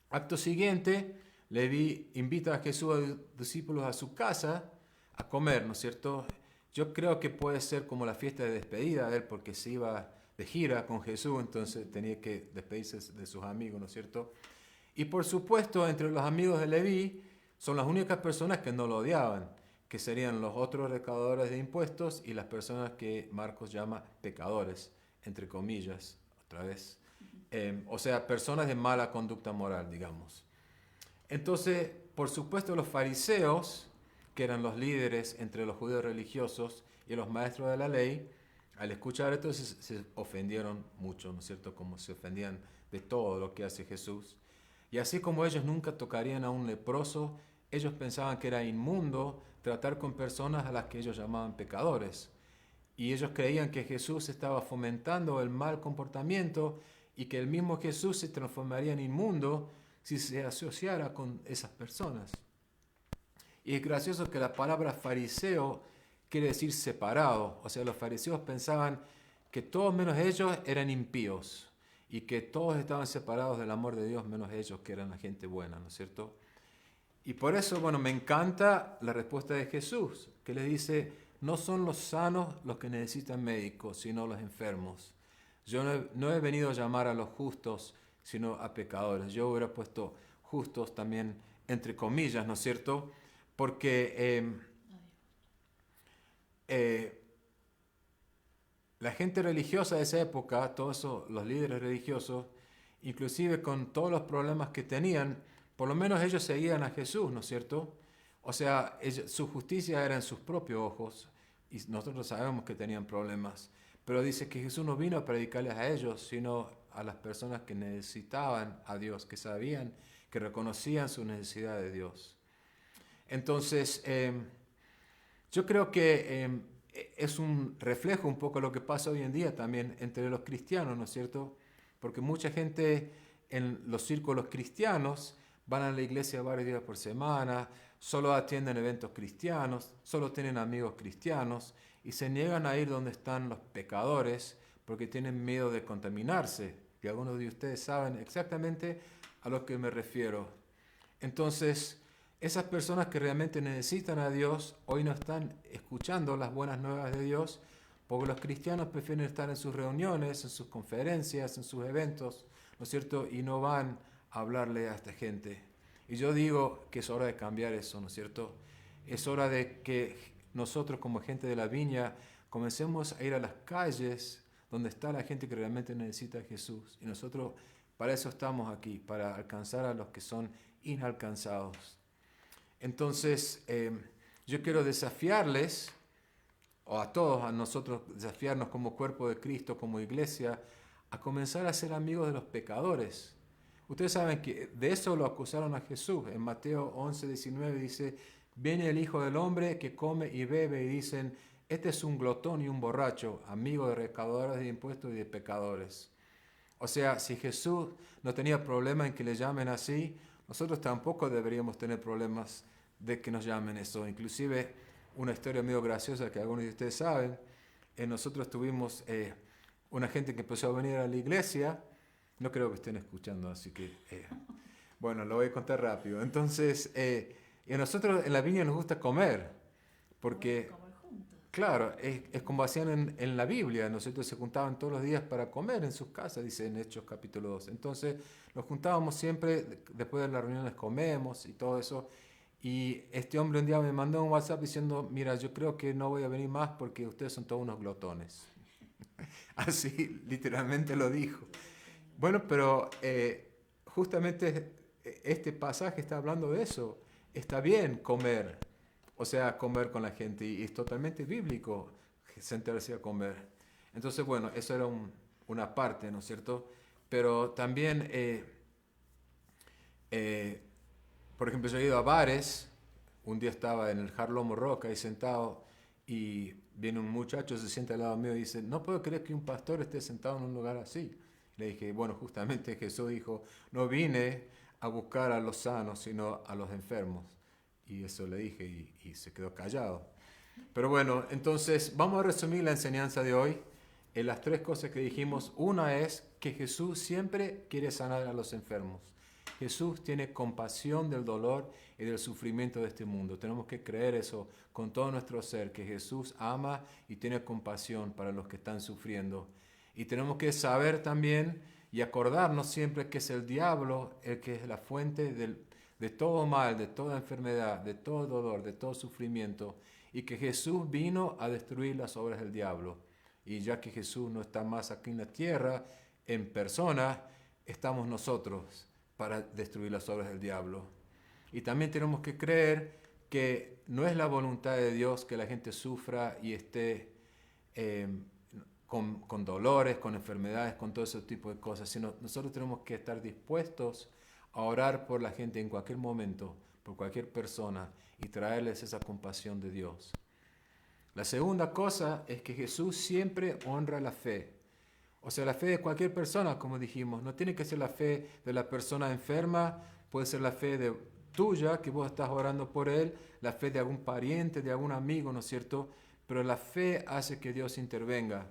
acto siguiente, Leví invita a Jesús a los discípulos a su casa a comer, ¿no es cierto? Yo creo que puede ser como la fiesta de despedida de él, porque se iba de gira con Jesús, entonces tenía que despedirse de sus amigos, ¿no es cierto? Y por supuesto, entre los amigos de Leví, son las únicas personas que no lo odiaban, que serían los otros recaudadores de impuestos y las personas que Marcos llama pecadores, entre comillas, otra vez. O sea, personas de mala conducta moral, digamos. Entonces, por supuesto, los fariseos, que eran los líderes entre los judíos religiosos y los maestros de la ley, al escuchar esto se ofendieron mucho, ¿no es cierto? Como se ofendían de todo lo que hace Jesús. Y así como ellos nunca tocarían a un leproso, ellos pensaban que era inmundo tratar con personas a las que ellos llamaban pecadores. Y ellos creían que Jesús estaba fomentando el mal comportamiento y que el mismo Jesús se transformaría en inmundo si se asociara con esas personas. Y es gracioso que la palabra fariseo quiere decir separado. O sea, los fariseos pensaban que todos menos ellos eran impíos y que todos estaban separados del amor de Dios menos ellos, que eran la gente buena, ¿no es cierto? Y por eso, bueno, me encanta la respuesta de Jesús, que les dice, no son los sanos los que necesitan médicos, sino los enfermos. Yo no he venido a llamar a los justos, sino a pecadores. Yo hubiera puesto justos también entre comillas, ¿no es cierto? Porque la gente religiosa de esa época, todos los líderes religiosos, inclusive con todos los problemas que tenían, por lo menos ellos seguían a Jesús, ¿no es cierto? O sea, su justicia era en sus propios ojos y nosotros sabemos que tenían problemas. Pero dice que Jesús no vino a predicarles a ellos, sino a las personas que necesitaban a Dios, que sabían, que reconocían su necesidad de Dios. Entonces, yo creo que es un reflejo un poco de lo que pasa hoy en día también entre los cristianos, ¿no es cierto? Porque mucha gente en los círculos cristianos van a la iglesia varios días por semana, solo atienden eventos cristianos, solo tienen amigos cristianos y se niegan a ir donde están los pecadores porque tienen miedo de contaminarse. Y algunos de ustedes saben exactamente a lo que me refiero. Entonces, esas personas que realmente necesitan a Dios hoy no están escuchando las buenas nuevas de Dios porque los cristianos prefieren estar en sus reuniones, en sus conferencias, en sus eventos, ¿no es cierto? Y no van a hablarle a esta gente. Y yo digo que es hora de cambiar eso, ¿no es cierto? Es hora de que nosotros como gente de la viña comencemos a ir a las calles donde está la gente que realmente necesita a Jesús. Y nosotros para eso estamos aquí, para alcanzar a los que son inalcanzados. Entonces, yo quiero desafiarles, o a todos, a nosotros, desafiarnos como cuerpo de Cristo, como iglesia, a comenzar a ser amigos de los pecadores. Ustedes saben que de eso lo acusaron a Jesús. En Mateo 11:19 dice, viene el Hijo del Hombre que come y bebe, y dicen, este es un glotón y un borracho, amigo de recaudadores de impuestos y de pecadores. O sea, si Jesús no tenía problema en que le llamen así, nosotros tampoco deberíamos tener problemas de que nos llamen eso. Inclusive, una historia medio graciosa que algunos de ustedes saben, nosotros tuvimos una gente que empezó a venir a la iglesia, no creo que estén escuchando, así que, bueno, lo voy a contar rápido. Entonces, y a nosotros en la viña nos gusta comer, porque, claro, es como hacían en la Biblia, nosotros se juntaban todos los días para comer en sus casas, dice en Hechos capítulo 2. Entonces, nos juntábamos siempre, después de las reuniones comemos y todo eso, y este hombre un día me mandó un WhatsApp diciendo, mira, yo creo que no voy a venir más porque ustedes son todos unos glotones. Así, literalmente lo dijo. Bueno, pero justamente este pasaje está hablando de eso. Está bien comer, o sea, comer con la gente, y es totalmente bíblico sentarse a comer. Entonces, bueno, eso era una parte, ¿no es cierto? Pero también, por ejemplo, yo he ido a bares, un día estaba en el Harlem Rock ahí sentado, y viene un muchacho, se sienta al lado mío y dice, no puedo creer que un pastor esté sentado en un lugar así. Le dije, bueno, justamente Jesús dijo, no vine a buscar a los sanos, sino a los enfermos. Y eso le dije y se quedó callado. Pero bueno, entonces vamos a resumir la enseñanza de hoy en las tres cosas que dijimos. Una es que Jesús siempre quiere sanar a los enfermos. Jesús tiene compasión del dolor y del sufrimiento de este mundo. Tenemos que creer eso con todo nuestro ser, que Jesús ama y tiene compasión para los que están sufriendo. Y tenemos que saber también y acordarnos siempre que es el diablo el que es la fuente de todo mal, de toda enfermedad, de todo dolor, de todo sufrimiento, y que Jesús vino a destruir las obras del diablo. Y ya que Jesús no está más aquí en la tierra, en persona, estamos nosotros para destruir las obras del diablo. Y también tenemos que creer que no es la voluntad de Dios que la gente sufra y esté con dolores, con enfermedades, con todo ese tipo de cosas, sino nosotros tenemos que estar dispuestos a orar por la gente en cualquier momento, por cualquier persona, y traerles esa compasión de Dios. La segunda cosa es que Jesús siempre honra la fe. O sea, la fe de cualquier persona, como dijimos, no tiene que ser la fe de la persona enferma, puede ser la fe tuya, que vos estás orando por él, la fe de algún pariente, de algún amigo, ¿no es cierto? Pero la fe hace que Dios intervenga.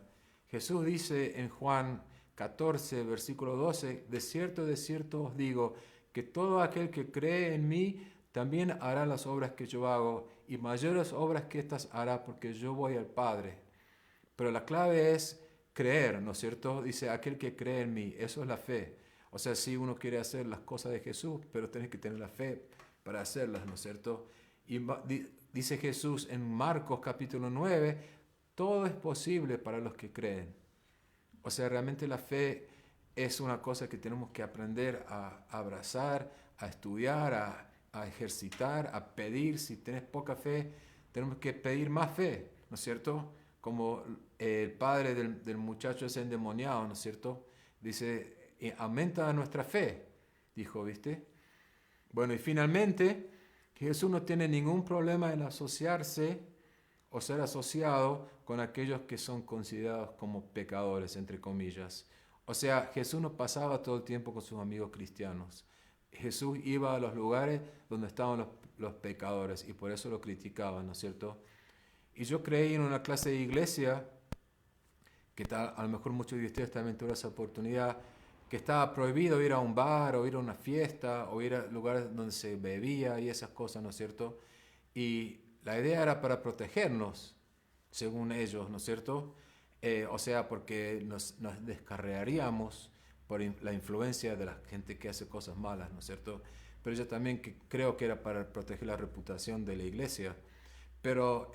Jesús dice en Juan 14, versículo 12, de cierto os digo, que todo aquel que cree en mí también hará las obras que yo hago, y mayores obras que estas hará, porque yo voy al Padre. Pero la clave es creer, ¿no es cierto? Dice aquel que cree en mí, eso es la fe. O sea, sí, uno quiere hacer las cosas de Jesús, pero tienes que tener la fe para hacerlas, ¿no es cierto? Y dice Jesús en Marcos capítulo 9, todo es posible para los que creen. O sea, realmente la fe es una cosa que tenemos que aprender a abrazar, a estudiar, a ejercitar, a pedir. Si tienes poca fe, tenemos que pedir más fe, ¿no es cierto? Como el padre del muchacho ese endemoniado, ¿no es cierto? Dice, aumenta nuestra fe, dijo, ¿viste? Bueno, y finalmente, Jesús no tiene ningún problema en asociarse o ser asociado con aquellos que son considerados como pecadores, entre comillas. O sea, Jesús no pasaba todo el tiempo con sus amigos cristianos. Jesús iba a los lugares donde estaban los pecadores y por eso lo criticaban, ¿no es cierto? Y yo creí en una clase de iglesia, que a lo mejor muchos de ustedes también tuvieron esa oportunidad, que estaba prohibido ir a un bar o ir a una fiesta o ir a lugares donde se bebía y esas cosas, ¿no es cierto? Y la idea era para protegernos, según ellos, ¿no es cierto? O sea, porque nos descarriaríamos por la influencia de la gente que hace cosas malas, ¿no es cierto? Pero yo también creo que era para proteger la reputación de la iglesia. Pero,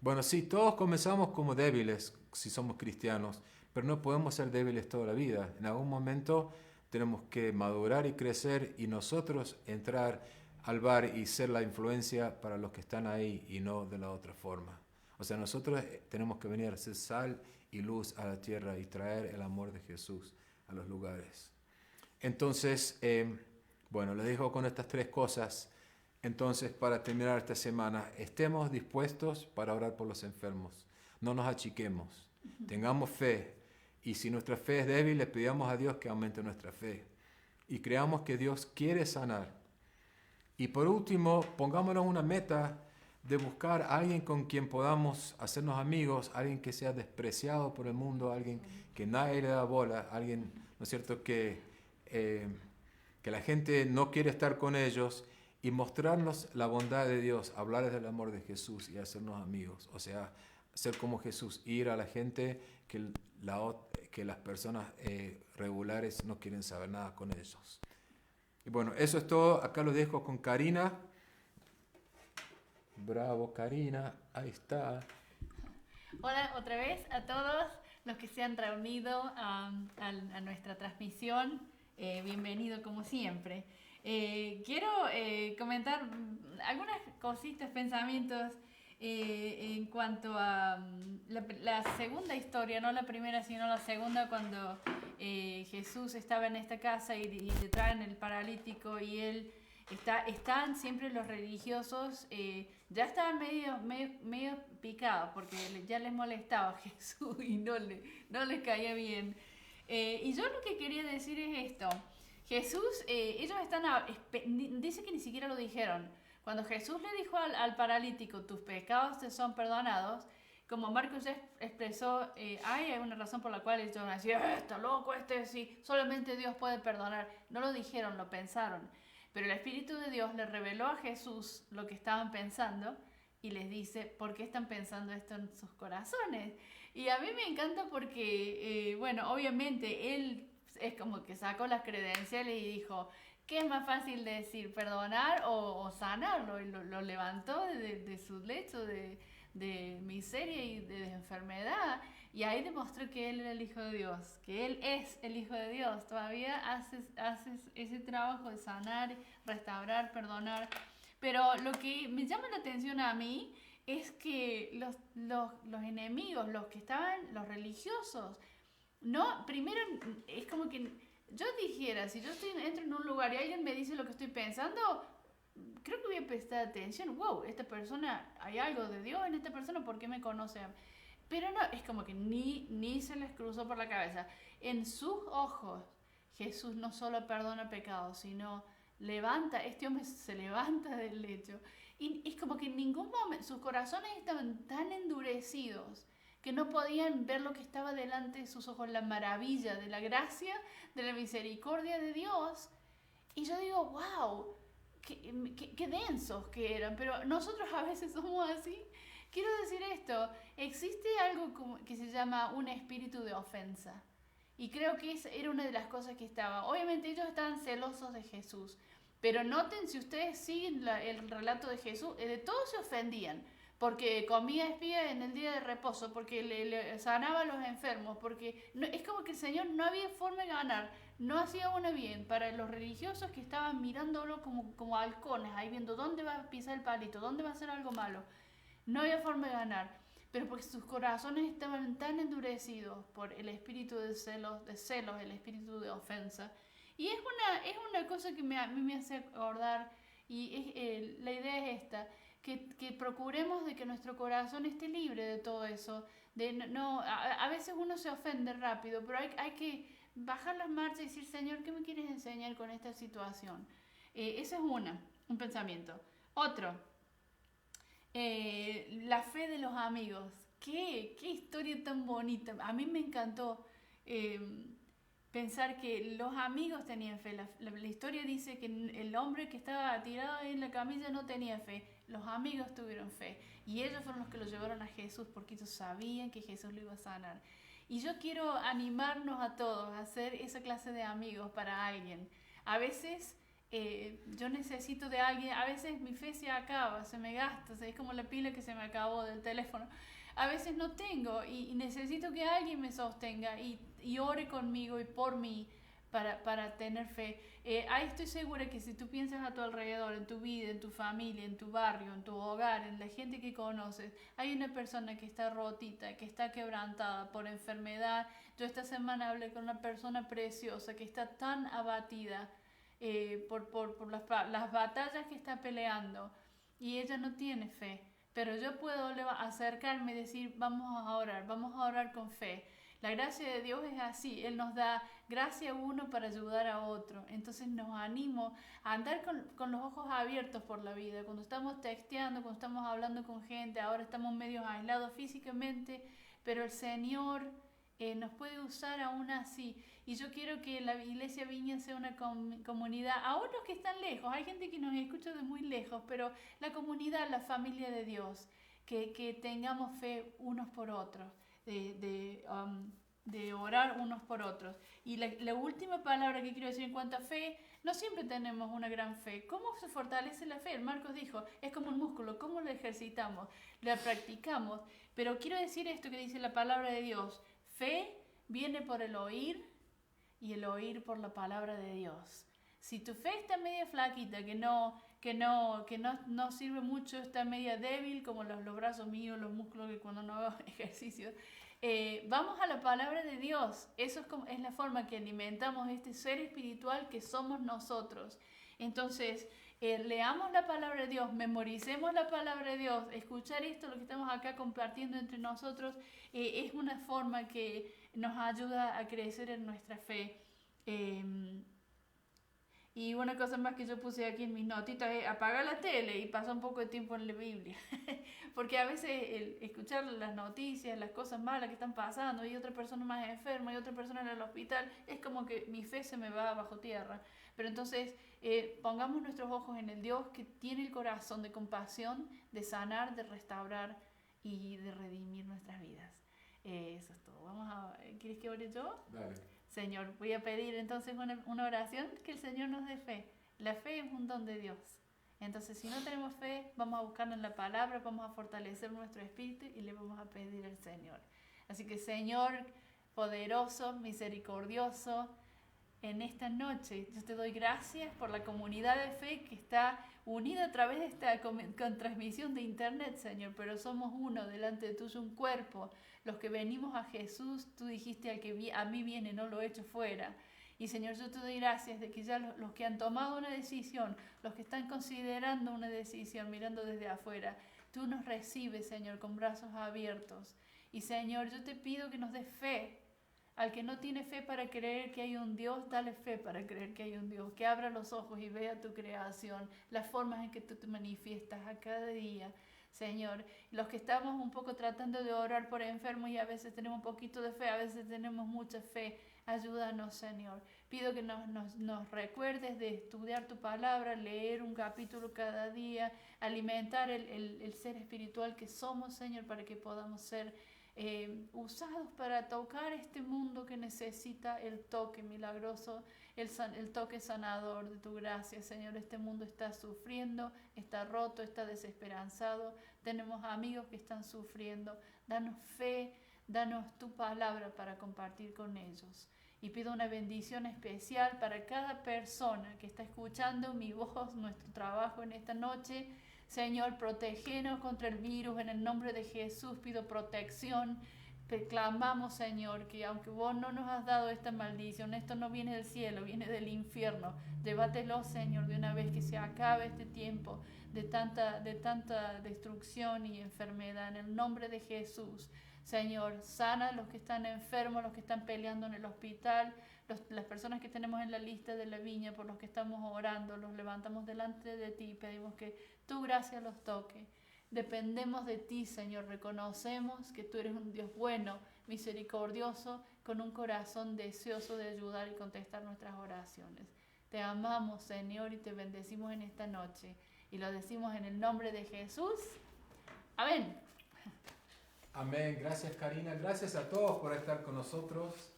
bueno, sí, todos comenzamos como débiles si somos cristianos, pero no podemos ser débiles toda la vida. En algún momento tenemos que madurar y crecer y nosotros entrar al bar y ser la influencia para los que están ahí y no de la otra forma. O sea, nosotros tenemos que venir a ser sal y luz a la tierra y traer el amor de Jesús a los lugares. Entonces, bueno, les dejo con estas 3 cosas. Entonces, para terminar esta semana, estemos dispuestos para orar por los enfermos. No nos achiquemos, tengamos fe. Y si nuestra fe es débil, le pidamos a Dios que aumente nuestra fe. Y creamos que Dios quiere sanar. Y por último, pongámonos una meta de buscar a alguien con quien podamos hacernos amigos, alguien que sea despreciado por el mundo, alguien que nadie le da bola, alguien, ¿no es cierto?, que la gente no quiere estar con ellos, y mostrarnos la bondad de Dios, hablarles del amor de Jesús y hacernos amigos. O sea, ser como Jesús, ir a la gente que las personas regulares no quieren saber nada con ellos. Y bueno, eso es todo. Acá lo dejo con Karina. Bravo, Karina. Ahí está. Hola otra vez a todos los que se han reunido a nuestra transmisión. Bienvenido como siempre. Quiero comentar algunas cositas, pensamientos en cuanto a la segunda historia, no la primera sino la segunda, cuando Jesús estaba en esta casa y le traen el paralítico y él están siempre los religiosos, ya estaban medio picados porque ya les molestaba a Jesús y no les caía bien. Y yo lo que quería decir es esto. Jesús, ellos dice que ni siquiera lo dijeron. Cuando Jesús le dijo al paralítico, tus pecados te son perdonados, como Marcos expresó, hay una razón por la cual ellos van a decir, está loco sí, solamente Dios puede perdonar. No lo dijeron, lo pensaron. Pero el Espíritu de Dios le reveló a Jesús lo que estaban pensando y les dice, ¿por qué están pensando esto en sus corazones? Y a mí me encanta porque, bueno, obviamente él es como que sacó las credenciales y dijo, ¿qué es más fácil de decir, perdonar o sanarlo? Y lo levantó de su lecho de miseria y de enfermedad. Y ahí demostró que él era el Hijo de Dios, que él es el Hijo de Dios. Todavía haces ese trabajo de sanar, restaurar, perdonar. Pero lo que me llama la atención a mí es que los enemigos, los que estaban, los religiosos, no, primero es como que yo dijera, si yo entro en un lugar y alguien me dice lo que estoy pensando, creo que voy a prestar atención. Wow, esta persona, hay algo de Dios en esta persona, ¿por qué me conoce? Pero no, es como que ni se les cruzó por la cabeza. En sus ojos, Jesús no solo perdona pecados, sino este hombre se levanta del lecho. Y es como que en ningún momento sus corazones estaban tan endurecidos que no podían ver lo que estaba delante de sus ojos, la maravilla de la gracia, de la misericordia de Dios. Y yo digo, wow, qué densos que eran, pero nosotros a veces somos así. Quiero decir esto, existe algo que se llama un espíritu de ofensa. Y creo que esa era una de las cosas que estaba. Obviamente ellos estaban celosos de Jesús, pero noten, si ustedes siguen el relato de Jesús, de todos se ofendían, porque comía espía en el día de reposo, porque le sanaba a los enfermos, porque no, es como que el Señor no había forma de ganar, no hacía uno bien. Para los religiosos que estaban mirándolo como halcones, ahí viendo dónde va a pisar el palito, dónde va a hacer algo malo, no había forma de ganar. Pero porque sus corazones estaban tan endurecidos por el espíritu de celos, el espíritu de ofensa. Y es una cosa que a mí me hace acordar, y la idea es esta, que procuremos de que nuestro corazón esté libre de todo eso. A veces uno se ofende rápido, pero hay que bajar las marchas y decir, Señor, ¿qué me quieres enseñar con esta situación? Ese es un pensamiento. Otro, la fe de los amigos. ¿Qué historia tan bonita? A mí me encantó pensar que los amigos tenían fe. La historia dice que el hombre que estaba tirado en la camilla no tenía fe. Los amigos tuvieron fe. Y ellos fueron los que lo llevaron a Jesús, porque ellos sabían que Jesús lo iba a sanar. Y yo quiero animarnos a todos a ser esa clase de amigos para alguien. A veces yo necesito de alguien, a veces mi fe se acaba, se me gasta, es como la pila que se me acabó del teléfono. A veces no tengo y necesito que alguien me sostenga y ore conmigo y por mí para tener fe. Ahí estoy segura que si tú piensas a tu alrededor, en tu vida, en tu familia, en tu barrio, en tu hogar, en la gente que conoces, hay una persona que está rotita, que está quebrantada por enfermedad. Yo esta semana hablé con una persona preciosa que está tan abatida por las batallas que está peleando, y ella no tiene fe, pero yo puedo acercarme y decir, vamos a orar con fe. La gracia de Dios es así, Él nos da gracia a uno para ayudar a otro. Entonces nos animo a andar con los ojos abiertos por la vida. Cuando estamos texteando, cuando estamos hablando con gente, ahora estamos medio aislados físicamente, pero el Señor nos puede usar aún así. Y yo quiero que la Iglesia Viña sea una comunidad, aún los que están lejos, hay gente que nos escucha de muy lejos, pero la comunidad, la familia de Dios, que tengamos fe unos por otros, de orar unos por otros. Y la última palabra que quiero decir en cuanto a fe, no siempre tenemos una gran fe. ¿Cómo se fortalece la fe? Marcos dijo, es como un músculo, ¿cómo lo ejercitamos? La practicamos. Pero quiero decir esto que dice la palabra de Dios, fe viene por el oír y el oír por la palabra de Dios. Si tu fe está media flaquita, que no sirve mucho, está media débil, como los brazos míos, los músculos que cuando no hago ejercicio, vamos a la palabra de Dios. Eso es la forma que alimentamos este ser espiritual que somos nosotros. Entonces, leamos la palabra de Dios, memoricemos la palabra de Dios, escuchar esto, lo que estamos acá compartiendo entre nosotros, es una forma que nos ayuda a crecer en nuestra fe. Y una cosa más que yo puse aquí en mis notitas es apagar la tele y pasar un poco de tiempo en la Biblia. Porque a veces escuchar las noticias, las cosas malas que están pasando, y otra persona más enferma y otra persona en el hospital, es como que mi fe se me va bajo tierra. Pero entonces pongamos nuestros ojos en el Dios que tiene el corazón de compasión, de sanar, de restaurar y de redimir nuestras vidas. Eso es todo. ¿Quieres que ore yo? Dale. Señor, voy a pedir entonces una oración, que el Señor nos dé fe. La fe es un don de Dios. Entonces, si no tenemos fe, vamos a buscarlo en la palabra, vamos a fortalecer nuestro espíritu y le vamos a pedir al Señor. Así que, Señor, poderoso, misericordioso, en esta noche yo te doy gracias por la comunidad de fe que está unida a través de esta con transmisión de internet, Señor, pero somos uno delante de tuyo, un cuerpo. Los que venimos a Jesús, tú dijiste, al que a mí viene no lo echo fuera. Y Señor, yo te doy gracias de que ya los que han tomado una decisión, los que están considerando una decisión, mirando desde afuera, tú nos recibes, Señor, con brazos abiertos. Y Señor, yo te pido que nos des fe. Al que no tiene fe para creer que hay un Dios, dale fe para creer que hay un Dios. Que abra los ojos y vea tu creación, las formas en que tú te manifiestas a cada día. Señor, los que estamos un poco tratando de orar por enfermos y a veces tenemos un poquito de fe, a veces tenemos mucha fe, ayúdanos, Señor. Pido que nos recuerdes de estudiar tu palabra, leer un capítulo cada día, alimentar el ser espiritual que somos, Señor, para que podamos ser usados para tocar este mundo que necesita el toque milagroso, el toque sanador de tu gracia, Señor. Este mundo está sufriendo, está roto, está desesperanzado. Tenemos amigos que están sufriendo. Danos fe, danos tu palabra para compartir con ellos. Y pido una bendición especial para cada persona que está escuchando mi voz, nuestro trabajo en esta noche. Señor, protégenos contra el virus. En el nombre de Jesús pido protección. Te clamamos, Señor, que aunque vos no nos has dado esta maldición, esto no viene del cielo, viene del infierno. Llévatelo, Señor, de una vez que se acabe este tiempo de tanta destrucción y enfermedad. En el nombre de Jesús, Señor, sana a los que están enfermos, los que están peleando en el hospital, las personas que tenemos en la lista de la viña, por los que estamos orando, los levantamos delante de ti y pedimos que tu gracia los toque. Dependemos de ti, Señor. Reconocemos que tú eres un Dios bueno, misericordioso, con un corazón deseoso de ayudar y contestar nuestras oraciones. Te amamos, Señor, y te bendecimos en esta noche. Y lo decimos en el nombre de Jesús. Amén. Amén. Gracias, Karina. Gracias a todos por estar con nosotros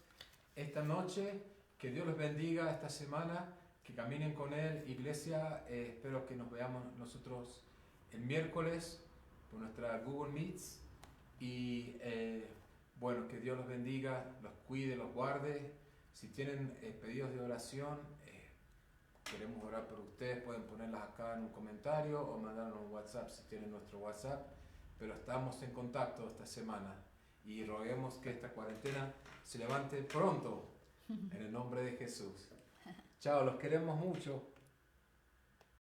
esta noche. Que Dios los bendiga esta semana. Que caminen con Él. Iglesia, espero que nos veamos nosotros el miércoles por nuestra Google Meets. Y bueno, que Dios los bendiga, los cuide, los guarde. Si tienen pedidos de oración, queremos orar por ustedes. Pueden ponerlas acá en un comentario o mandarnos un WhatsApp si tienen nuestro WhatsApp. Pero estamos en contacto esta semana y roguemos que esta cuarentena se levante pronto en el nombre de Jesús. Chao, los queremos mucho.